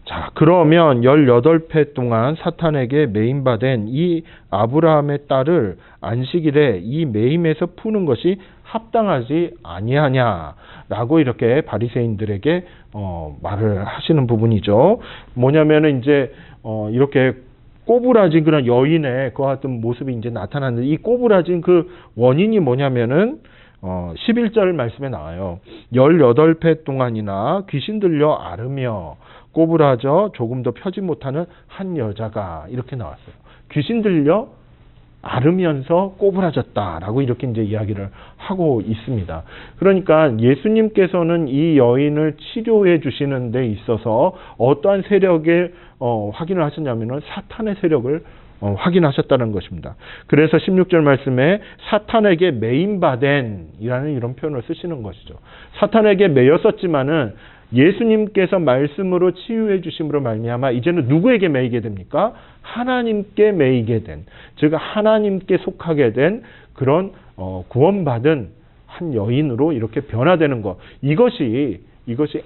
자, 그러면 18회 동안 사탄에게 매임받은 이 아브라함의 딸을 안식일에 이 매임에서 푸는 것이 합당하지 아니하냐라고 이렇게 바리새인들에게 말을 하시는 부분이죠. 뭐냐면은 이제 이렇게 꼬부라진 그런 여인의 그와 같은 모습이 이제 나타나는데 이 꼬부라진 그 원인이 뭐냐면은 11절 말씀에 나와요. 18회 동안이나 귀신 들려 앓으며 꼬부라져 조금도 펴지 못하는 한 여자가 이렇게 나왔어요. 귀신 들려 앓으면서 꼬부라졌다라고 이렇게 이제 이야기를 하고 있습니다. 그러니까 예수님께서는 이 여인을 치료해 주시는 데 있어서 어떠한 세력을 확인을 하셨냐면은 사탄의 세력을 확인하셨다는 것입니다. 그래서 16절 말씀에 사탄에게 매임받은 이라는 이런 표현을 쓰시는 것이죠. 사탄에게 매였었지만은 예수님께서 말씀으로 치유해 주심으로 말미암아 이제는 누구에게 매이게 됩니까? 하나님께 매이게 된, 즉 하나님께 속하게 된 그런 구원받은 한 여인으로 이렇게 변화되는 것. 이것이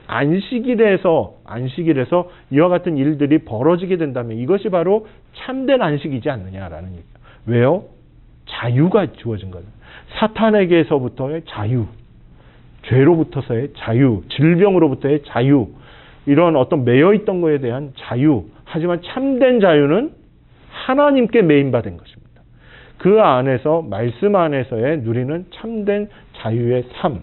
안식일에서 이와 같은 일들이 벌어지게 된다면 이것이 바로 참된 안식이지 않느냐라는 얘기예요. 왜요? 자유가 주어진 거예요. 사탄에게서부터의 자유, 죄로부터서의 자유, 질병으로부터의 자유, 이런 어떤 매여있던 것에 대한 자유. 하지만 참된 자유는 하나님께 매임받은 것입니다. 그 안에서 말씀 안에서의 누리는 참된 자유의 삶.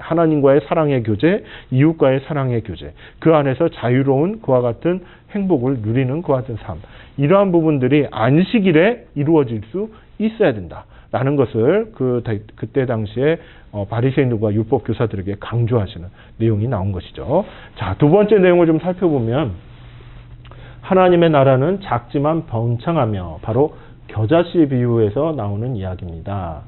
하나님과의 사랑의 교제, 이웃과의 사랑의 교제. 그 안에서 자유로운 그와 같은 행복을 누리는 그와 같은 삶. 이러한 부분들이 안식일에 이루어질 수 있어야 된다라는 것을 그때 당시에 바리새인들과 율법 교사들에게 강조하시는 내용이 나온 것이죠. 자, 두 번째 내용을 좀 살펴보면 하나님의 나라는 작지만 번창하며 바로 겨자씨 비유에서 나오는 이야기입니다.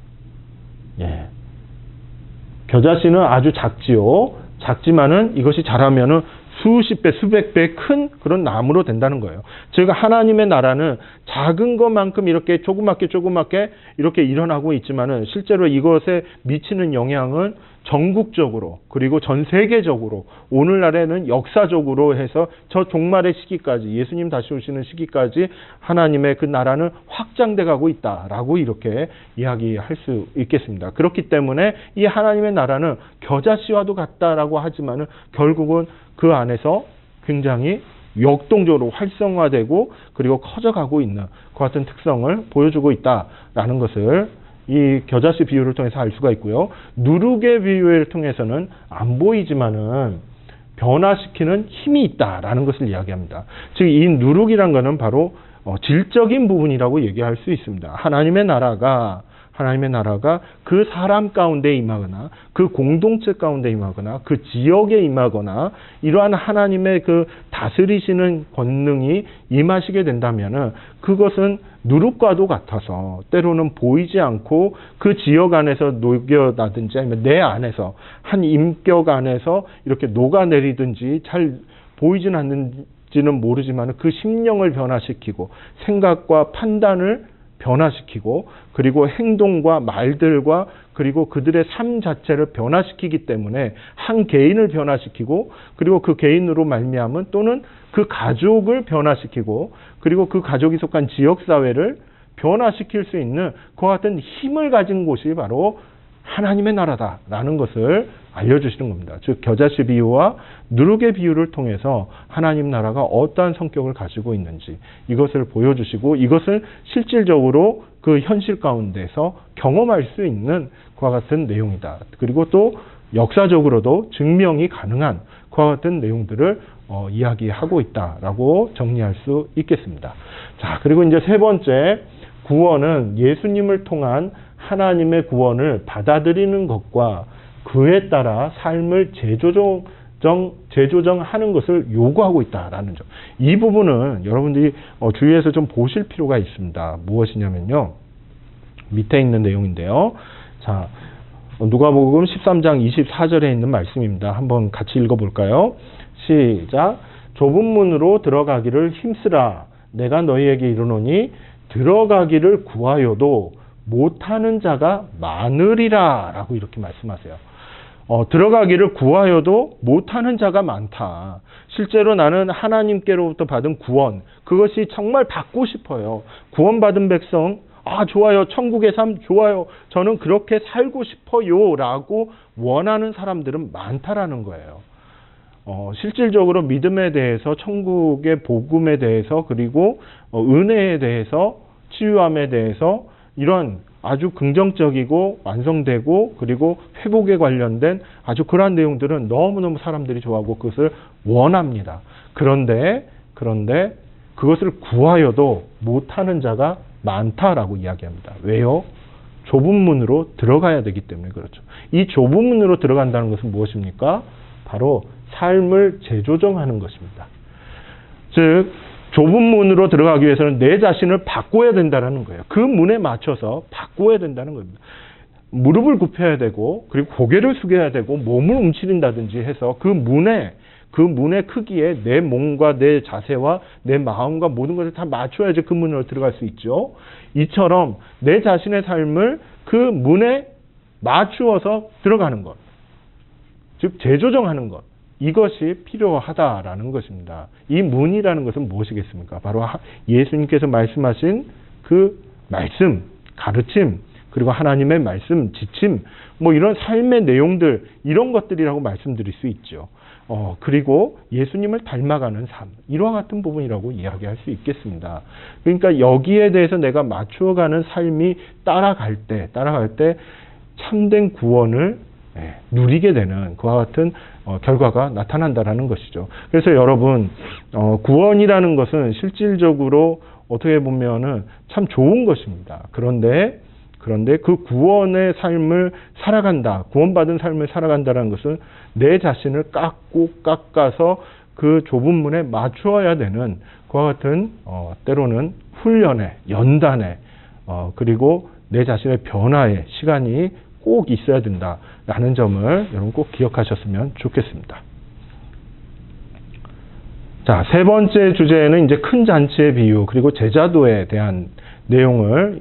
겨자씨는 아주 작지요. 작지만은 이것이 자라면은 수십 배, 수백 배 큰 그런 나무로 된다는 거예요. 즉 하나님의 나라는 작은 것만큼 이렇게 조그맣게 이렇게 일어나고 있지만은 실제로 이것에 미치는 영향은 전국적으로 그리고 전 세계적으로 오늘날에는 역사적으로 해서 저 종말의 시기까지 예수님 다시 오시는 시기까지 하나님의 그 나라는 확장돼 가고 있다라고 이렇게 이야기할 수 있겠습니다. 그렇기 때문에 이 하나님의 나라는 겨자씨와도 같다라고 하지만은 결국은 그 안에서 굉장히 역동적으로 활성화되고 그리고 커져가고 있는 그 같은 특성을 보여주고 있다라는 것을 이 겨자씨 비유를 통해서 알 수가 있고요. 누룩의 비유를 통해서는 안 보이지만은 변화시키는 힘이 있다라는 것을 이야기합니다. 즉 이 누룩이란 것은 바로 질적인 부분이라고 얘기할 수 있습니다. 하나님의 나라가 그 사람 가운데 임하거나 그 공동체 가운데 임하거나 그 지역에 임하거나 이러한 하나님의 그 다스리시는 권능이 임하시게 된다면은 그것은 누룩과도 같아서 때로는 보이지 않고 그 지역 안에서 녹여나든지 아니면 내 안에서 한 인격 안에서 이렇게 녹아내리든지 잘 보이진 않는지는 모르지만 그 심령을 변화시키고 생각과 판단을 변화시키고 그리고 행동과 말들과 그리고 그들의 삶 자체를 변화시키기 때문에 한 개인을 변화시키고 그리고 그 개인으로 말미암은 또는 그 가족을 변화시키고 그리고 그 가족이 속한 지역사회를 변화시킬 수 있는 그와 같은 힘을 가진 곳이 바로 하나님의 나라다라는 것을 알려주시는 겁니다. 즉 겨자씨 비유와 누룩의 비유를 통해서 하나님 나라가 어떠한 성격을 가지고 있는지 이것을 보여주시고 이것을 실질적으로 그 현실 가운데서 경험할 수 있는 그와 같은 내용이다. 그리고 또 역사적으로도 증명이 가능한 그와 같은 내용들을 이야기하고 있다라고 정리할 수 있겠습니다. 자, 그리고 이제 세 번째 구원은 예수님을 통한 하나님의 구원을 받아들이는 것과 그에 따라 삶을 재조정하는 것을 요구하고 있다라는 점. 이 부분은 여러분들이 주의해서 좀 보실 필요가 있습니다. 무엇이냐면요. 밑에 있는 내용인데요. 자, 누가복음 13장 24절에 있는 말씀입니다. 한번 같이 읽어볼까요? 시작. 좁은 문으로 들어가기를 힘쓰라. 내가 너희에게 이르노니 들어가기를 구하여도 못하는 자가 많으리라 라고 이렇게 말씀하세요. 들어가기를 구하여도 못하는 자가 많다. 실제로 나는 하나님께로부터 받은 구원, 그것이 정말 받고 싶어요. 구원받은 백성, 좋아요. 천국의 삶 좋아요. 저는 그렇게 살고 싶어요 라고 원하는 사람들은 많다라는 거예요. 실질적으로 믿음에 대해서, 천국의 복음에 대해서, 그리고 은혜에 대해서, 치유함에 대해서 이런 아주 긍정적이고 완성되고 그리고 회복에 관련된 아주 그러한 내용들은 너무너무 사람들이 좋아하고 그것을 원합니다. 그런데 그것을 구하여도 못하는 자가 많다라고 이야기합니다. 왜요? 좁은 문으로 들어가야 되기 때문에 그렇죠. 이 좁은 문으로 들어간다는 것은 무엇입니까? 바로 삶을 재조정하는 것입니다. 즉 좁은 문으로 들어가기 위해서는 내 자신을 바꿔야 된다는 거예요. 그 문에 맞춰서 바꿔야 된다는 겁니다. 무릎을 굽혀야 되고 그리고 고개를 숙여야 되고 몸을 움츠린다든지 해서 그 문의 크기에 내 몸과 내 자세와 내 마음과 모든 것을 다 맞춰야지 그 문으로 들어갈 수 있죠. 이처럼 내 자신의 삶을 그 문에 맞추어서 들어가는 것. 즉 재조정하는 것. 이것이 필요하다라는 것입니다. 이 문이라는 것은 무엇이겠습니까? 바로 예수님께서 말씀하신 그 말씀, 가르침, 그리고 하나님의 말씀, 지침, 이런 삶의 내용들, 이런 것들이라고 말씀드릴 수 있죠. 그리고 예수님을 닮아가는 삶, 이와 같은 부분이라고 이야기할 수 있겠습니다. 그러니까 여기에 대해서 내가 맞추어가는 삶이 따라갈 때 참된 구원을 누리게 되는 그와 같은 결과가 나타난다라는 것이죠. 그래서 여러분, 구원이라는 것은 실질적으로 어떻게 보면은 참 좋은 것입니다. 그런데 그 구원의 삶을 살아간다, 구원받은 삶을 살아간다라는 것은 내 자신을 깎아서 그 좁은 문에 맞추어야 되는 그와 같은 때로는 훈련에, 연단에, 그리고 내 자신의 변화에 시간이 꼭 있어야 된다라는 점을 여러분 꼭 기억하셨으면 좋겠습니다. 자, 세 번째 주제는 이제 큰 잔치의 비유 그리고 제자도에 대한 내용을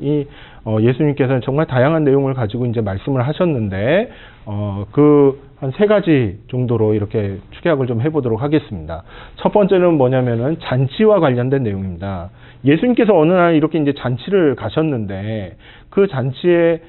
예수님께서는 정말 다양한 내용을 가지고 이제 말씀을 하셨는데 한 세 가지 정도로 이렇게 축약을 좀 해보도록 하겠습니다. 첫 번째는 뭐냐면은 잔치와 관련된 내용입니다. 예수님께서 어느 날 이렇게 이제 잔치를 가셨는데 그 잔치에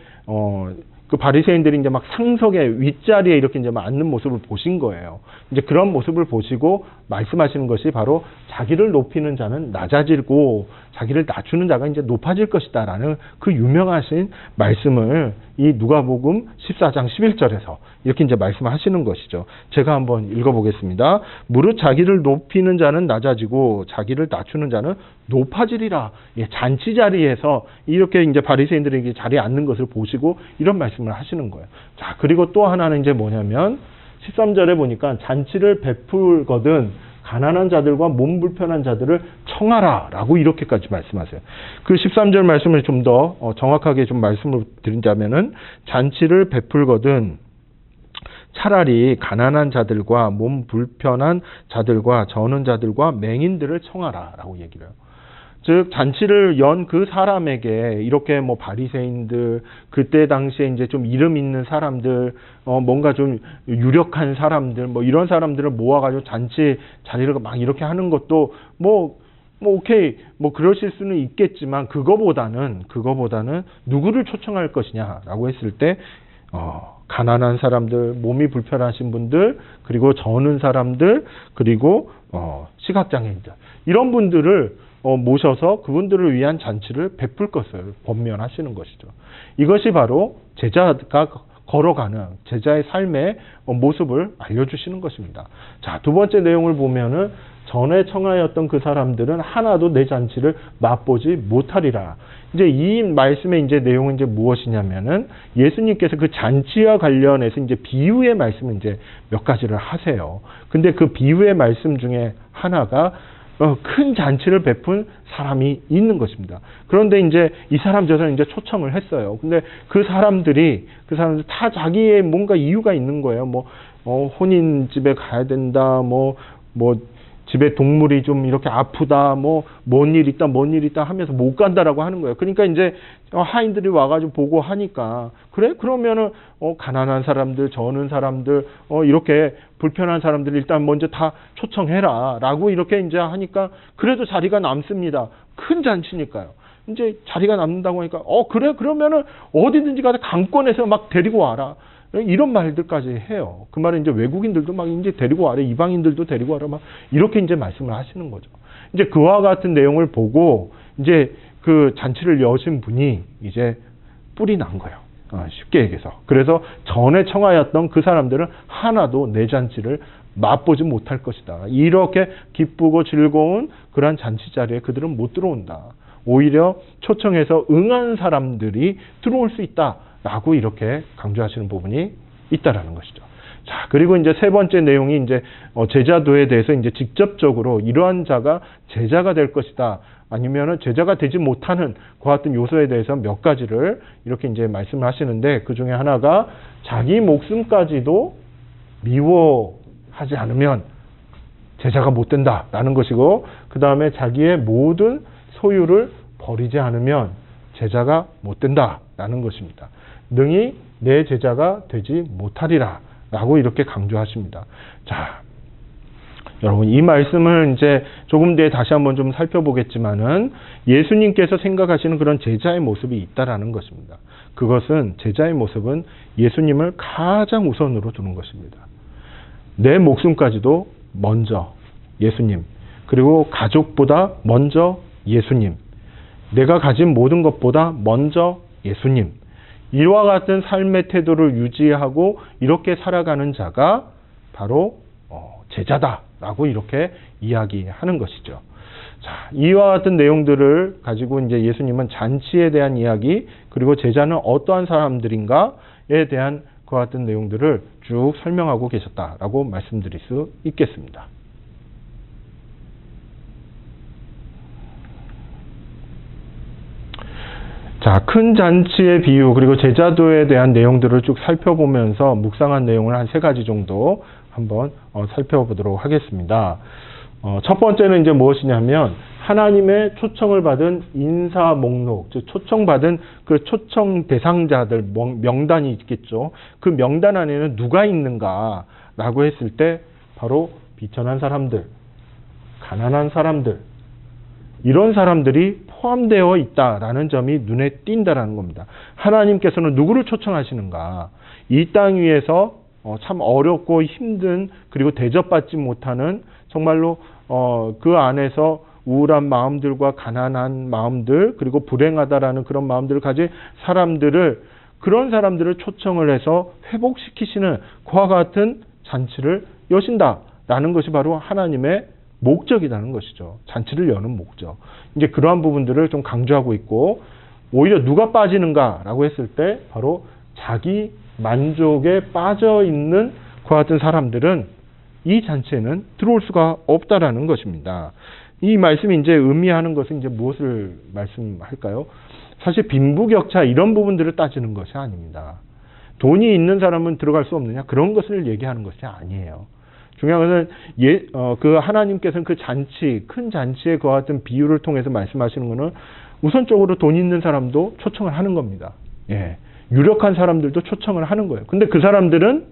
그 바리새인들이 이제 막 상석의 윗자리에 이렇게 이제 막 앉는 모습을 보신 거예요. 이제 그런 모습을 보시고 말씀하시는 것이 바로 자기를 높이는 자는 낮아지고 자기를 낮추는 자가 이제 높아질 것이다라는 그 유명하신 말씀을 이 누가복음 14장 11절에서 이렇게 이제 말씀하시는 것이죠. 제가 한번 읽어보겠습니다. 무릇 자기를 높이는 자는 낮아지고 자기를 낮추는 자는 높아지리라. 잔치 자리에서 이렇게 이제 바리새인들에게 자리에 앉는 것을 보시고 이런 말씀을 하시는 거예요. 자, 그리고 또 하나는 이제 뭐냐면 13절에 보니까 잔치를 베풀거든 가난한 자들과 몸 불편한 자들을 청하라 라고 이렇게까지 말씀하세요. 그 13절 말씀을 좀 더 정확하게 좀 말씀을 드린다면은 잔치를 베풀거든 차라리 가난한 자들과 몸 불편한 자들과 저는 자들과 맹인들을 청하라라고 얘기를 해요. 즉 잔치를 연 그 사람에게 이렇게 뭐 바리새인들, 그때 당시에 이제 좀 이름 있는 사람들, 뭔가 좀 유력한 사람들, 뭐 이런 사람들을 모아가지고 잔치 자리를 막 이렇게 하는 것도 뭐 오케이 뭐 그러실 수는 있겠지만 그거보다는 누구를 초청할 것이냐라고 했을 때 가난한 사람들, 몸이 불편하신 분들, 그리고 저는 사람들, 그리고 시각장애인들 이런 분들을 모셔서 그분들을 위한 잔치를 베풀 것을 권면하시는 것이죠. 이것이 바로 제자가 걸어가는 제자의 삶의 모습을 알려주시는 것입니다. 자, 두 번째 내용을 보면은 전에 청하였던 그 사람들은 하나도 내 잔치를 맛보지 못하리라. 이제 이 말씀의 이제 내용은 이제 무엇이냐면은 예수님께서 그 잔치와 관련해서 이제 비유의 말씀을 이제 몇 가지를 하세요. 근데 그 비유의 말씀 중에 하나가 큰 잔치를 베푼 사람이 있는 것입니다. 그런데 이제 이 사람 저 사람 이제 초청을 했어요. 근데 그 사람들 다 자기의 뭔가 이유가 있는 거예요. 혼인 집에 가야 된다. 집에 동물이 좀 이렇게 아프다. 뭔 일 있다 하면서 못 간다라고 하는 거예요. 그러니까 이제 하인들이 와가지고 보고 하니까 그래? 그러면은 가난한 사람들, 저는 사람들, 이렇게 불편한 사람들 일단 먼저 다 초청해라. 라고 이렇게 이제 하니까 그래도 자리가 남습니다. 큰 잔치니까요. 이제 자리가 남는다고 하니까 그래? 그러면은 어디든지 가서 강권에서 막 데리고 와라. 이런 말들까지 해요. 그 말은 이제 외국인들도 막 이제 데리고 와라, 이방인들도 데리고 와라, 막 이렇게 이제 말씀을 하시는 거죠. 이제 그와 같은 내용을 보고 이제 그 잔치를 여신 분이 이제 뿔이 난 거예요. 쉽게 얘기해서. 그래서 전에 청하였던 그 사람들은 하나도 내 잔치를 맛보지 못할 것이다. 이렇게 기쁘고 즐거운 그러한 잔치 자리에 그들은 못 들어온다. 오히려 초청해서 응한 사람들이 들어올 수 있다. 라고 이렇게 강조하시는 부분이 있다라는 것이죠. 자, 그리고 이제 세 번째 내용이 이제 제자도에 대해서 이제 직접적으로 이러한 자가 제자가 될 것이다. 아니면은 제자가 되지 못하는 그와 같은 요소에 대해서 몇 가지를 이렇게 이제 말씀을 하시는데 그 중에 하나가 자기 목숨까지도 미워하지 않으면 제자가 못 된다라는 것이고 그 다음에 자기의 모든 소유를 버리지 않으면 제자가 못 된다라는 것입니다. 능히 내 제자가 되지 못하리라 라고 이렇게 강조하십니다. 자, 여러분 이 말씀을 이제 조금 뒤에 다시 한번 좀 살펴보겠지만은 예수님께서 생각하시는 그런 제자의 모습이 있다라는 것입니다. 그것은 제자의 모습은 예수님을 가장 우선으로 두는 것입니다. 내 목숨까지도 먼저 예수님, 그리고 가족보다 먼저 예수님, 내가 가진 모든 것보다 먼저 예수님, 이와 같은 삶의 태도를 유지하고 이렇게 살아가는 자가 바로 제자다라고 이렇게 이야기하는 것이죠. 자, 이와 같은 내용들을 가지고 이제 예수님은 잔치에 대한 이야기 그리고 제자는 어떠한 사람들인가에 대한 그와 같은 내용들을 쭉 설명하고 계셨다라고 말씀드릴 수 있겠습니다. 자, 큰 잔치의 비유 그리고 제자도에 대한 내용들을 쭉 살펴보면서 묵상한 내용을 한 세 가지 정도 한번 살펴보도록 하겠습니다. 첫 번째는 이제 무엇이냐면 하나님의 초청을 받은 인사 목록, 즉 초청받은 그 초청 대상자들 명단이 있겠죠. 그 명단 안에는 누가 있는가라고 했을 때 바로 비천한 사람들, 가난한 사람들, 이런 사람들이 포함되어 있다라는 점이 눈에 띈다라는 겁니다. 하나님께서는 누구를 초청하시는가? 이 땅 위에서 참 어렵고 힘든 그리고 대접받지 못하는 정말로 그 안에서 우울한 마음들과 가난한 마음들 그리고 불행하다라는 그런 마음들을 가진 사람들을 그런 사람들을 초청을 해서 회복시키시는 그와 같은 잔치를 여신다라는 것이 바로 하나님의 목적이라는 것이죠. 잔치를 여는 목적. 이제 그러한 부분들을 좀 강조하고 있고 오히려 누가 빠지는가라고 했을 때 바로 자기 만족에 빠져 있는 그와 같은 사람들은 이 잔치에는 들어올 수가 없다라는 것입니다. 이 말씀이 이제 의미하는 것은 이제 무엇을 말씀할까요? 사실 빈부격차 이런 부분들을 따지는 것이 아닙니다. 돈이 있는 사람은 들어갈 수 없느냐? 그런 것을 얘기하는 것이 아니에요. 중요한 것은 그 하나님께서는 그 잔치, 큰 잔치에 그와 같은 비유를 통해서 말씀하시는 것은 우선적으로 돈 있는 사람도 초청을 하는 겁니다. 예. 유력한 사람들도 초청을 하는 거예요. 근데 그 사람들은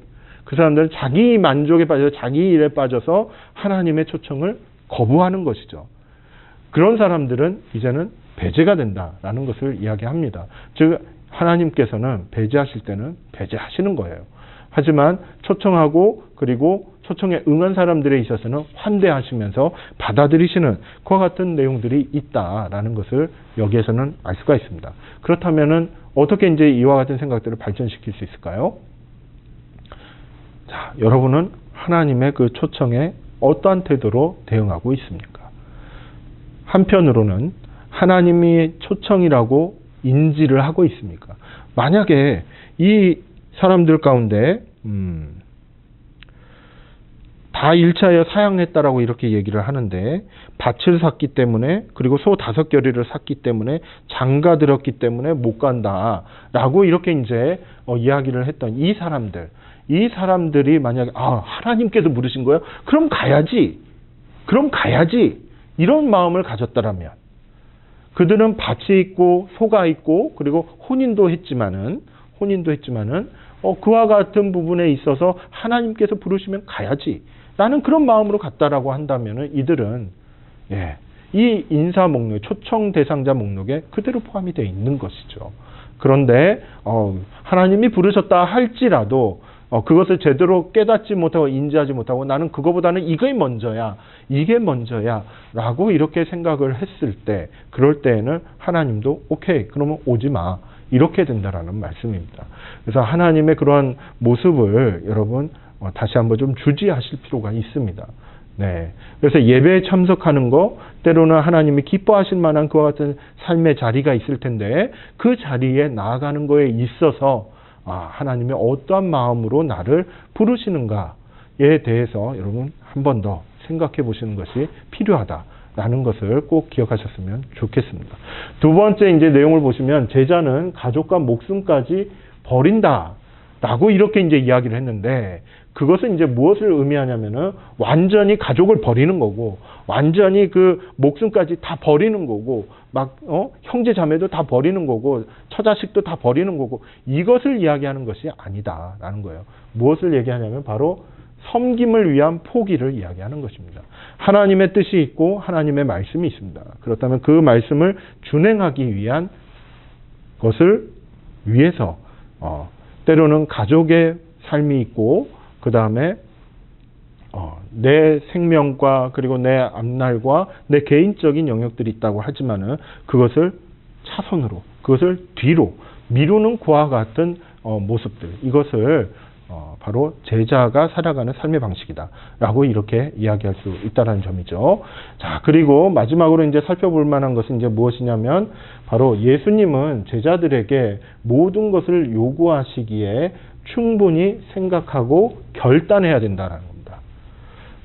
자기 만족에 빠져서 자기 일에 빠져서 하나님의 초청을 거부하는 것이죠. 그런 사람들은 이제는 배제가 된다라는 것을 이야기합니다. 즉 하나님께서는 배제하실 때는 배제하시는 거예요. 하지만 초청하고 그리고 초청에 응한 사람들에 있어서는 환대하시면서 받아들이시는 그와 같은 내용들이 있다라는 것을 여기에서는 알 수가 있습니다. 그렇다면은 어떻게 이제 이와 같은 생각들을 발전시킬 수 있을까요? 자, 여러분은 하나님의 그 초청에 어떠한 태도로 대응하고 있습니까? 한편으로는 하나님이 초청이라고 인지를 하고 있습니까? 만약에 이 사람들 가운데 다 일차하여 사양했다라고 이렇게 얘기를 하는데 밭을 샀기 때문에 그리고 소 5겨리를 샀기 때문에 장가 들었기 때문에 못 간다라고 이렇게 이제 이야기를 했던 이 사람들이 만약에 하나님께서 부르신 거예요? 그럼 가야지 이런 마음을 가졌다라면 그들은 밭이 있고 소가 있고 그리고 혼인도 했지만은 그와 같은 부분에 있어서 하나님께서 부르시면 가야지 라는 그런 마음으로 갔다라고 한다면은 이들은 이 인사 목록, 초청 대상자 목록에 그대로 포함이 되어 있는 것이죠. 그런데 하나님이 부르셨다 할지라도 그것을 제대로 깨닫지 못하고 인지하지 못하고 나는 그거보다는 이게 먼저야 라고 이렇게 생각을 했을 때 그럴 때에는 하나님도 오케이 그러면 오지 마 이렇게 된다라는 말씀입니다. 그래서 하나님의 그러한 모습을 여러분 다시 한번 좀 주지하실 필요가 있습니다. 네. 그래서 예배에 참석하는 거 때로는 하나님이 기뻐하실 만한 그와 같은 삶의 자리가 있을 텐데 그 자리에 나아가는 거에 있어서 하나님이 어떠한 마음으로 나를 부르시는가에 대해서 여러분 한 번 더 생각해 보시는 것이 필요하다라는 것을 꼭 기억하셨으면 좋겠습니다. 두 번째 이제 내용을 보시면 제자는 가족과 목숨까지 버린다라고 이렇게 이제 이야기를 했는데 그것은 이제 무엇을 의미하냐면은 완전히 가족을 버리는 거고 완전히 그 목숨까지 다 버리는 거고 형제 자매도 다 버리는 거고 처자식도 다 버리는 거고 이것을 이야기하는 것이 아니다라는 거예요. 무엇을 얘기하냐면 바로 섬김을 위한 포기를 이야기하는 것입니다. 하나님의 뜻이 있고 하나님의 말씀이 있습니다. 그렇다면 그 말씀을 준행하기 위한 것을 위해서 때로는 가족의 삶이 있고 그 다음에 내 생명과 그리고 내 앞날과 내 개인적인 영역들이 있다고 하지만은 그것을 차선으로 그것을 뒤로 미루는 그와 같은 모습들 이것을 바로 제자가 살아가는 삶의 방식이다라고 이렇게 이야기할 수 있다는 점이죠. 자, 그리고 마지막으로 이제 살펴볼 만한 것은 이제 무엇이냐면 바로 예수님은 제자들에게 모든 것을 요구하시기에 충분히 생각하고 결단해야 된다는 겁니다.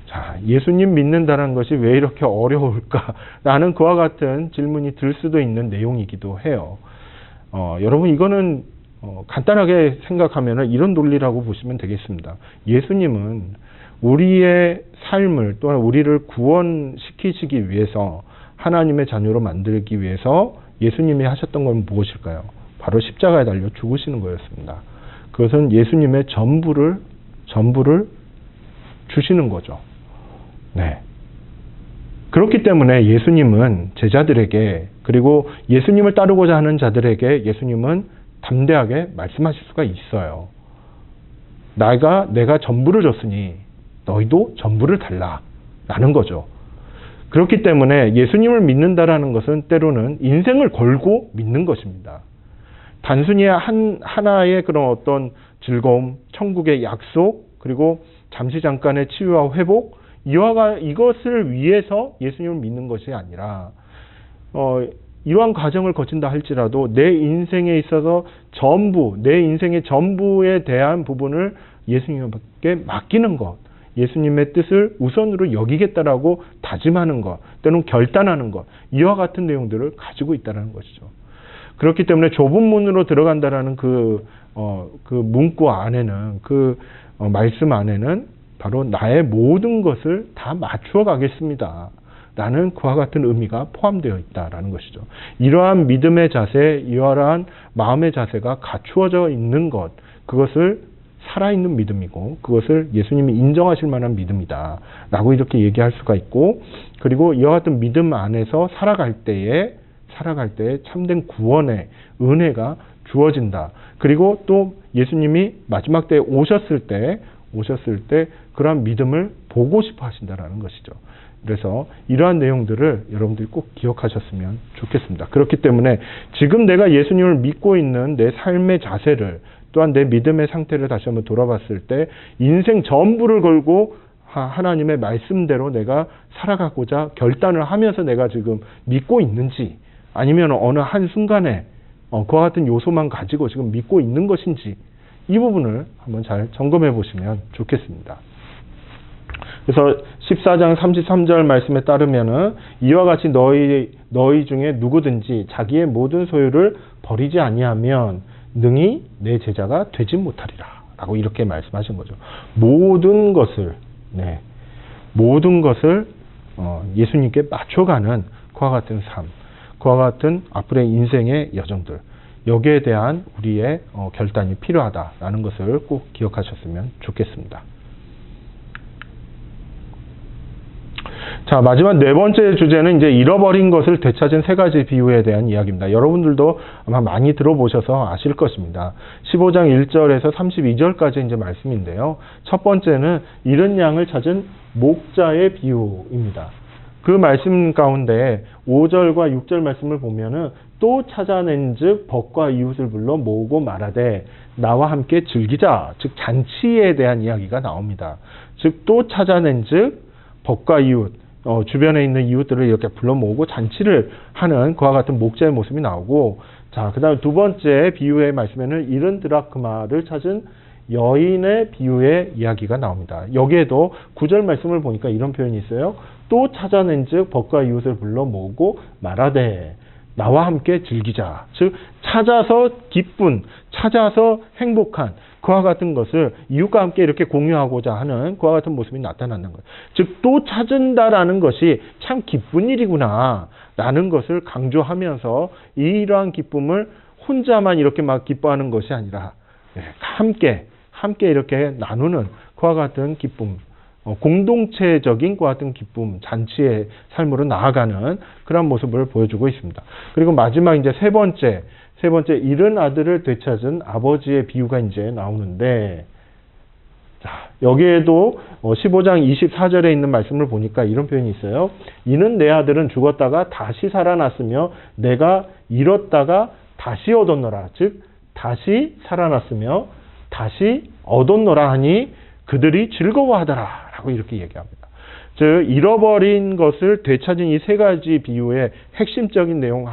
자, 예수님 믿는다는 것이 왜 이렇게 어려울까라는 그와 같은 질문이 들 수도 있는 내용이기도 해요. 여러분 이거는 간단하게 생각하면 이런 논리라고 보시면 되겠습니다. 예수님은 우리의 삶을 또한 우리를 구원시키시기 위해서 하나님의 자녀로 만들기 위해서 예수님이 하셨던 건 무엇일까요? 바로 십자가에 달려 죽으시는 거였습니다. 그것은 예수님의 전부를 주시는 거죠. 네. 그렇기 때문에 예수님은 제자들에게 그리고 예수님을 따르고자 하는 자들에게 예수님은 담대하게 말씀하실 수가 있어요. 내가 전부를 줬으니 너희도 전부를 달라라는 거죠. 그렇기 때문에 예수님을 믿는다라는 것은 때로는 인생을 걸고 믿는 것입니다. 단순히 하나의 그런 어떤 즐거움, 천국의 약속, 그리고 잠시 잠깐의 치유와 회복, 이것을 위해서 예수님을 믿는 것이 아니라, 이러한 과정을 거친다 할지라도 내 인생에 있어서 내 인생의 전부에 대한 부분을 예수님께 맡기는 것, 예수님의 뜻을 우선으로 여기겠다라고 다짐하는 것, 때로는 결단하는 것, 이와 같은 내용들을 가지고 있다는 것이죠. 그렇기 때문에 좁은 문으로 들어간다라는 그 그 문구 안에는 말씀 안에는 바로 나의 모든 것을 다 맞추어 가겠습니다. 라는 그와 같은 의미가 포함되어 있다라는 것이죠. 이러한 믿음의 자세, 이러한 마음의 자세가 갖추어져 있는 것, 그것을 살아있는 믿음이고 그것을 예수님이 인정하실 만한 믿음이다 라고 이렇게 얘기할 수가 있고, 그리고 이와 같은 믿음 안에서 살아갈 때에 참된 구원의 은혜가 주어진다. 그리고 또 예수님이 마지막 때에 오셨을 때 그러한 믿음을 보고 싶어 하신다라는 것이죠. 그래서 이러한 내용들을 여러분들이 꼭 기억하셨으면 좋겠습니다. 그렇기 때문에 지금 내가 예수님을 믿고 있는 내 삶의 자세를, 또한 내 믿음의 상태를 다시 한번 돌아봤을 때 인생 전부를 걸고 하나님의 말씀대로 내가 살아가고자 결단을 하면서 내가 지금 믿고 있는지, 아니면 어느 한순간에 그와 같은 요소만 가지고 지금 믿고 있는 것인지, 이 부분을 한번 잘 점검해 보시면 좋겠습니다. 그래서 14장 33절 말씀에 따르면은 이와 같이 너희 중에 누구든지 자기의 모든 소유를 버리지 아니하면 능히 내 제자가 되지 못하리라 라고 이렇게 말씀하신 거죠. 모든 것을 예수님께 맞춰가는 그와 같은 삶, 그와 같은 앞으로의 인생의 여정들, 여기에 대한 우리의 결단이 필요하다라는 것을 꼭 기억하셨으면 좋겠습니다. 자, 마지막 네 번째 주제는 이제 잃어버린 것을 되찾은 세 가지 비유에 대한 이야기입니다. 여러분들도 아마 많이 들어보셔서 아실 것입니다. 15장 1절에서 32절까지 이제 말씀인데요. 첫 번째는 잃은 양을 찾은 목자의 비유입니다. 그 말씀 가운데 5절과 6절 말씀을 보면은 또 찾아낸즉 벗과 이웃을 불러 모으고 말하되 나와 함께 즐기자, 즉 잔치에 대한 이야기가 나옵니다. 즉 또 찾아낸즉 벗과 이웃, 주변에 있는 이웃들을 이렇게 불러 모으고 잔치를 하는 그와 같은 목자의 모습이 나오고, 자, 그 다음 두 번째 비유의 말씀에는 잃은 드라크마를 찾은 여인의 비유의 이야기가 나옵니다. 여기에도 9절 말씀을 보니까 이런 표현이 있어요. 또 찾아낸즉 벗과 이웃을 불러 모으고 말하되 나와 함께 즐기자. 즉 찾아서 기쁜, 찾아서 행복한 그와 같은 것을 이웃과 함께 이렇게 공유하고자 하는 그와 같은 모습이 나타나는 거예요. 즉 또 찾은다라는 것이 참 기쁜 일이구나 라는 것을 강조하면서 이러한 기쁨을 혼자만 이렇게 막 기뻐하는 것이 아니라 함께 이렇게 나누는 그와 같은 기쁨, 공동체적인 그와 같은 기쁨, 잔치의 삶으로 나아가는 그런 모습을 보여주고 있습니다. 그리고 마지막 이제 세 번째 잃은 아들을 되찾은 아버지의 비유가 이제 나오는데, 자, 여기에도 15장 24절에 있는 말씀을 보니까 이런 표현이 있어요. 이는 내 아들은 죽었다가 다시 살아났으며 내가 잃었다가 다시 얻었노라. 즉 다시 살아났으며 다시 얻었노라 하니 그들이 즐거워하더라 라고 이렇게 얘기합니다. 즉 잃어버린 것을 되찾은 이 세 가지 비유의 핵심적인 내용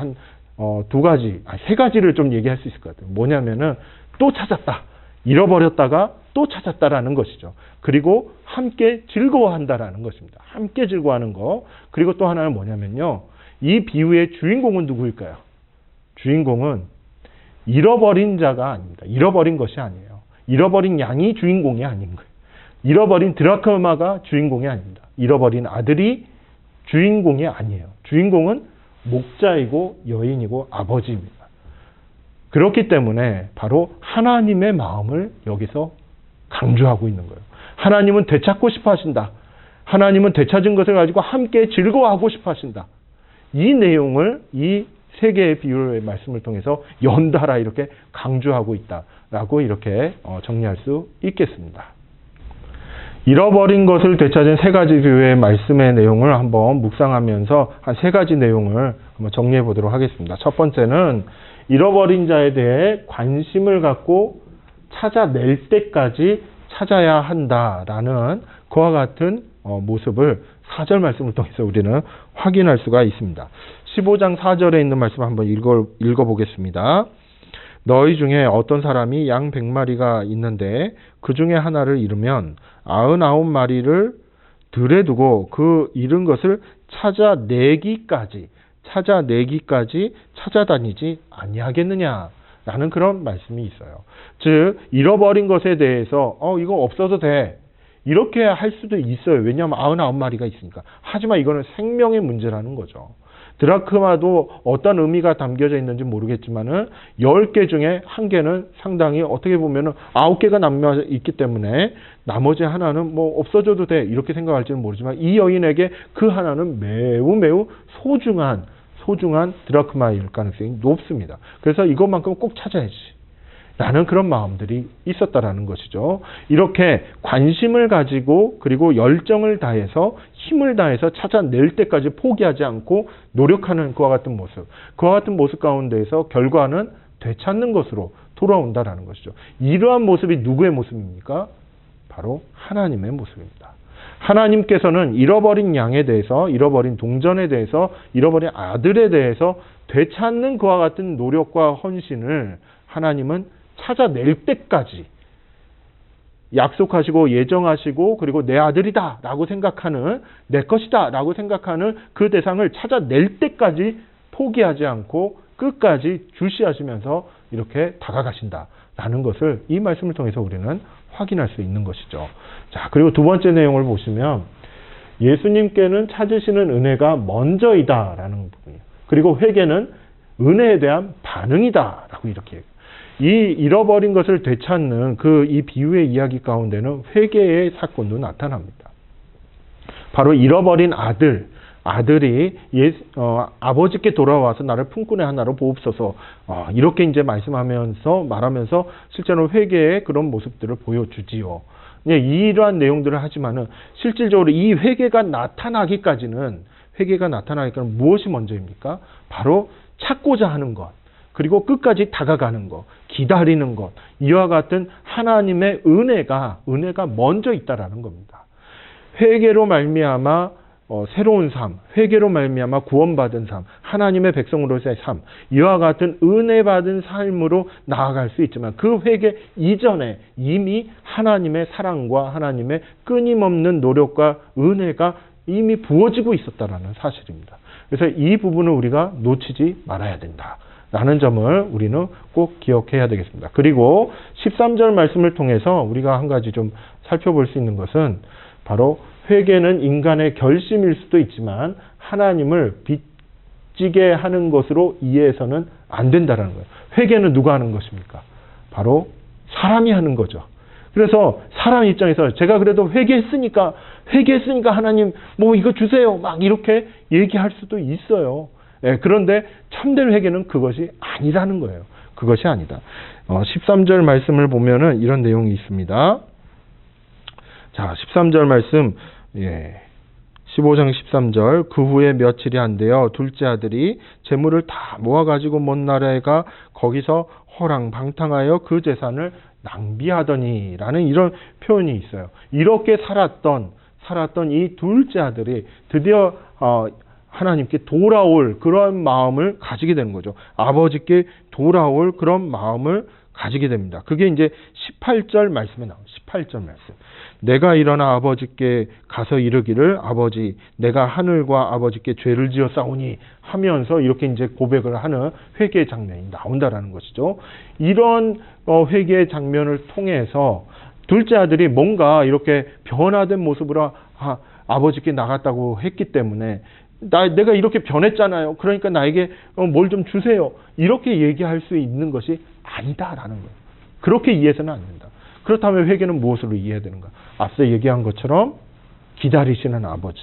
세 가지를 좀 얘기할 수 있을 것 같아요. 뭐냐면은 또 찾았다, 잃어버렸다가 또 찾았다라는 것이죠. 그리고 함께 즐거워한다라는 것입니다. 함께 즐거워하는 거. 그리고 또 하나는 뭐냐면요, 이 비유의 주인공은 누구일까요? 주인공은 잃어버린 자가 아닙니다. 잃어버린 것이 아니에요. 잃어버린 양이 주인공이 아닌 거예요. 잃어버린 드라크마가 주인공이 아닙니다. 잃어버린 아들이 주인공이 아니에요. 주인공은 목자이고 여인이고 아버지입니다. 그렇기 때문에 바로 하나님의 마음을 여기서 강조하고 있는 거예요. 하나님은 되찾고 싶어 하신다. 하나님은 되찾은 것을 가지고 함께 즐거워하고 싶어 하신다. 이 내용을 이 세 개의 비유의 말씀을 통해서 연달아 이렇게 강조하고 있다라고 이렇게 정리할 수 있겠습니다. 잃어버린 것을 되찾은 세 가지 비유의 말씀의 내용을 한번 묵상하면서 한 세 가지 내용을 한번 정리해 보도록 하겠습니다. 첫 번째는 잃어버린 자에 대해 관심을 갖고 찾아낼 때까지 찾아야 한다라는 그와 같은 모습을 4절 말씀을 통해서 우리는 확인할 수가 있습니다. 15장 4절에 있는 말씀 한번 읽어보겠습니다. 너희 중에 어떤 사람이 양 100마리가 있는데 그 중에 하나를 잃으면 99마리를 들에 두고 그 잃은 것을 찾아내기까지 찾아다니지 아니하겠느냐 라는 그런 말씀이 있어요. 즉 잃어버린 것에 대해서 이거 없어도 돼. 이렇게 할 수도 있어요. 왜냐하면 99마리가 있으니까. 하지만 이거는 생명의 문제라는 거죠. 드라크마도 어떤 의미가 담겨져 있는지 모르겠지만은 10개 중에 1개는 상당히 어떻게 보면은 9개가 남아 있기 때문에 나머지 하나는 뭐 없어져도 돼 이렇게 생각할지는 모르지만 이 여인에게 그 하나는 매우 소중한 드라크마일 가능성이 높습니다. 그래서 이것만큼 꼭 찾아야지. 라는 그런 마음들이 있었다라는 것이죠. 이렇게 관심을 가지고 그리고 열정을 다해서 힘을 다해서 찾아낼 때까지 포기하지 않고 노력하는 그와 같은 모습 가운데에서 결과는 되찾는 것으로 돌아온다라는 것이죠. 이러한 모습이 누구의 모습입니까? 바로 하나님의 모습입니다. 하나님께서는 잃어버린 양에 대해서, 잃어버린 동전에 대해서, 잃어버린 아들에 대해서 되찾는 그와 같은 노력과 헌신을 하나님은 찾아낼 때까지 약속하시고 예정하시고 그리고 내 아들이다 라고 생각하는 내 것이다 라고 생각하는 그 대상을 찾아낼 때까지 포기하지 않고 끝까지 주시하시면서 이렇게 다가가신다 라는 것을 이 말씀을 통해서 우리는 확인할 수 있는 것이죠. 자, 그리고 두 번째 내용을 보시면 예수님께는 찾으시는 은혜가 먼저이다 라는 부분이에요. 그리고 회개는 은혜에 대한 반응이다 라고 이렇게 얘기해요. 이 잃어버린 것을 되찾는 이 비유의 이야기 가운데는 회개의 사건도 나타납니다. 바로 잃어버린 아들이 아버지께 돌아와서 나를 품꾼의 하나로 보옵소서 이렇게 이제 말하면서 실제로 회개의 그런 모습들을 보여주지요. 이러한 내용들을 하지만은 실질적으로 이 회개가 나타나기까지는 무엇이 먼저입니까? 바로 찾고자 하는 것. 그리고 끝까지 다가가는 것, 기다리는 것, 이와 같은 하나님의 은혜가 먼저 있다라는 겁니다. 회개로 말미암아 새로운 삶, 회개로 말미암아 구원받은 삶, 하나님의 백성으로서의 삶, 이와 같은 은혜 받은 삶으로 나아갈 수 있지만 그 회개 이전에 이미 하나님의 사랑과 하나님의 끊임없는 노력과 은혜가 이미 부어지고 있었다라는 사실입니다. 그래서 이 부분을 우리가 놓치지 말아야 된다. 라는 점을 우리는 꼭 기억해야 되겠습니다. 그리고 13절 말씀을 통해서 우리가 한 가지 좀 살펴볼 수 있는 것은 바로 회개는 인간의 결심일 수도 있지만 하나님을 빚지게 하는 것으로 이해해서는 안 된다는 거예요. 회개는 누가 하는 것입니까? 바로 사람이 하는 거죠. 그래서 사람 입장에서 제가 그래도 회개했으니까 하나님 뭐 이거 주세요 막 이렇게 얘기할 수도 있어요. 그런데 참된 회개는 그것이 아니라는 거예요. 그것이 아니다. 13절 말씀을 보면은 이런 내용이 있습니다. 자, 13절 말씀, 15장 13절. 그 후에 며칠이 안 되어 둘째 아들이 재물을 다 모아가지고 먼 나라에가 거기서 허랑방탕하여 그 재산을 낭비하더니 라는 이런 표현이 있어요. 이렇게 살았던 이 둘째 아들이 드디어 하나님께 돌아올 그런 마음을 가지게 되는 거죠. 아버지께 돌아올 그런 마음을 가지게 됩니다. 그게 이제 18절 말씀에 나옵니다. 18절 말씀. 내가 일어나 아버지께 가서 이르기를 아버지 내가 하늘과 아버지께 죄를 지었사오니 하면서 이렇게 이제 고백을 하는 회개의 장면이 나온다라는 것이죠. 이런 회개의 장면을 통해서 둘째 아들이 뭔가 이렇게 변화된 모습으로 아버지께 나갔다고 했기 때문에 내가 이렇게 변했잖아요. 그러니까 나에게 뭘 좀 주세요. 이렇게 얘기할 수 있는 것이 아니다라는 거예요. 그렇게 이해해서는 안 된다. 그렇다면 회개는 무엇으로 이해해야 되는가? 앞서 얘기한 것처럼 기다리시는 아버지,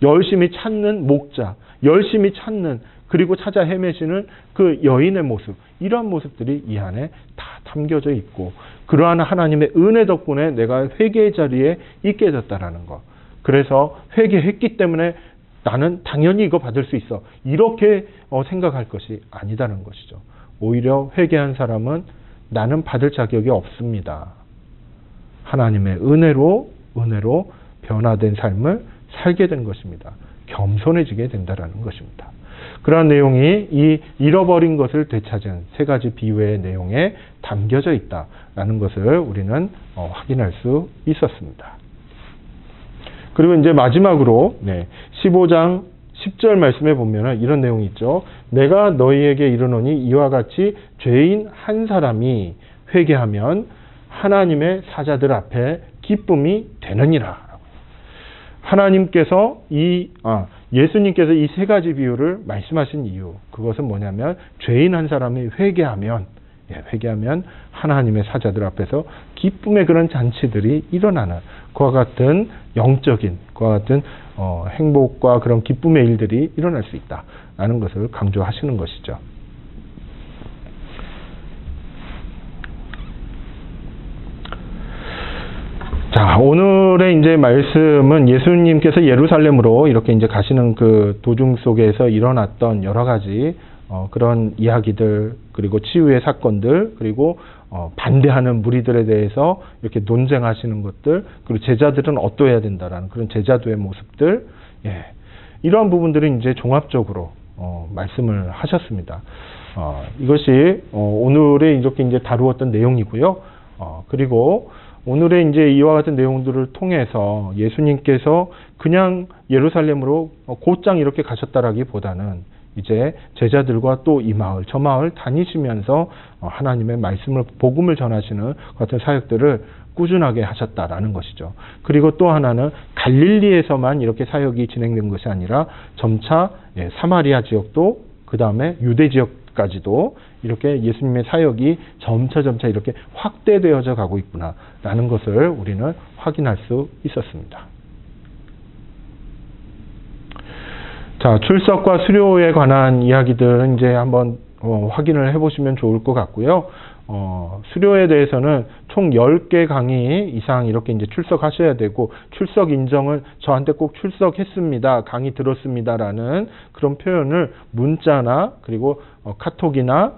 열심히 찾는 목자, 열심히 찾는 그리고 찾아 헤매시는 그 여인의 모습, 이러한 모습들이 이 안에 다 담겨져 있고 그러한 하나님의 은혜 덕분에 내가 회개의 자리에 있게 됐다라는 것. 그래서 회개했기 때문에 나는 당연히 이거 받을 수 있어. 이렇게 생각할 것이 아니다는 것이죠. 오히려 회개한 사람은 나는 받을 자격이 없습니다. 하나님의 은혜로 변화된 삶을 살게 된 것입니다. 겸손해지게 된다는 것입니다. 그러한 내용이 이 잃어버린 것을 되찾은 세 가지 비유의 내용에 담겨져 있다라는 것을 우리는 확인할 수 있었습니다. 그리고 이제 마지막으로 15장 10절 말씀에 보면은 이런 내용이 있죠. 내가 너희에게 이르노니 이와 같이 죄인 한 사람이 회개하면 하나님의 사자들 앞에 기쁨이 되느니라. 하나님께서 예수님께서 이 세 가지 비유를 말씀하신 이유, 그것은 뭐냐면 죄인 한 사람이 회개하면 하나님의 사자들 앞에서 기쁨의 그런 잔치들이 일어나는 그와 같은 영적인, 그와 같은 행복과 그런 기쁨의 일들이 일어날 수 있다라는 것을 강조하시는 것이죠. 자, 오늘의 이제 말씀은 예수님께서 예루살렘으로 이렇게 이제 가시는 그 도중 속에서 일어났던 여러 가지 그런 이야기들, 그리고 치유의 사건들, 그리고 반대하는 무리들에 대해서 이렇게 논쟁하시는 것들, 그리고 제자들은 어떠해야 된다라는 그런 제자도의 모습들, 이러한 부분들은 이제 종합적으로 말씀을 하셨습니다. 이것이 오늘의 이렇게 이제 다루었던 내용이고요. 그리고 오늘의 이제 이와 같은 내용들을 통해서 예수님께서 그냥 예루살렘으로 곧장 이렇게 가셨다라기보다는 이제 제자들과 또 이 마을, 저 마을 다니시면서 하나님의 말씀을, 복음을 전하시는 같은 사역들을 꾸준하게 하셨다라는 것이죠. 그리고 또 하나는 갈릴리에서만 이렇게 사역이 진행된 것이 아니라 점차 사마리아 지역도, 그 다음에 유대 지역까지도 이렇게 예수님의 사역이 점차 이렇게 확대되어져 가고 있구나라는 것을 우리는 확인할 수 있었습니다. 자, 출석과 수료에 관한 이야기들은 이제 한번 확인을 해보시면 좋을 것 같고요. 수료에 대해서는 총 10개 강의 이상 이렇게 이제 출석하셔야 되고, 출석 인정을 저한테 꼭 출석했습니다, 강의 들었습니다라는 그런 표현을 문자나 그리고 카톡이나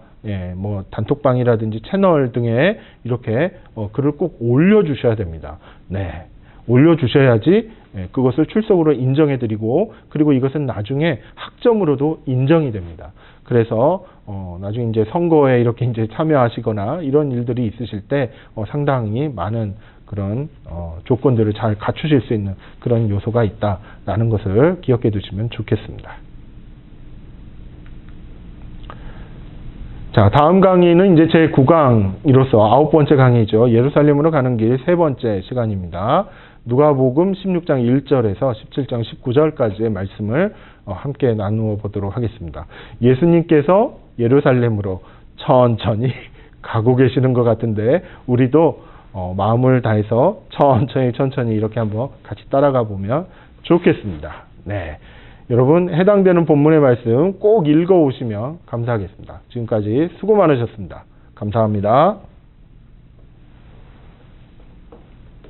뭐 단톡방이라든지 채널 등에 이렇게 글을 꼭 올려주셔야 됩니다. 네, 올려주셔야지 그것을 출석으로 인정해드리고, 그리고 이것은 나중에 학점으로도 인정이 됩니다. 그래서 나중에 이제 선거에 이렇게 이제 참여하시거나 이런 일들이 있으실 때 상당히 많은 그런 조건들을 잘 갖추실 수 있는 그런 요소가 있다라는 것을 기억해 두시면 좋겠습니다. 자, 다음 강의는 이제 제 9강으로서 9번째 강의죠. 예루살렘으로 가는 길 3번째 시간입니다. 누가복음 16장 1절에서 17장 19절까지의 말씀을 함께 나누어 보도록 하겠습니다. 예수님께서 예루살렘으로 천천히 가고 계시는 것 같은데, 우리도 마음을 다해서 천천히 이렇게 한번 같이 따라가 보면 좋겠습니다. 네, 여러분 해당되는 본문의 말씀 꼭 읽어 오시면 감사하겠습니다. 지금까지 수고 많으셨습니다. 감사합니다.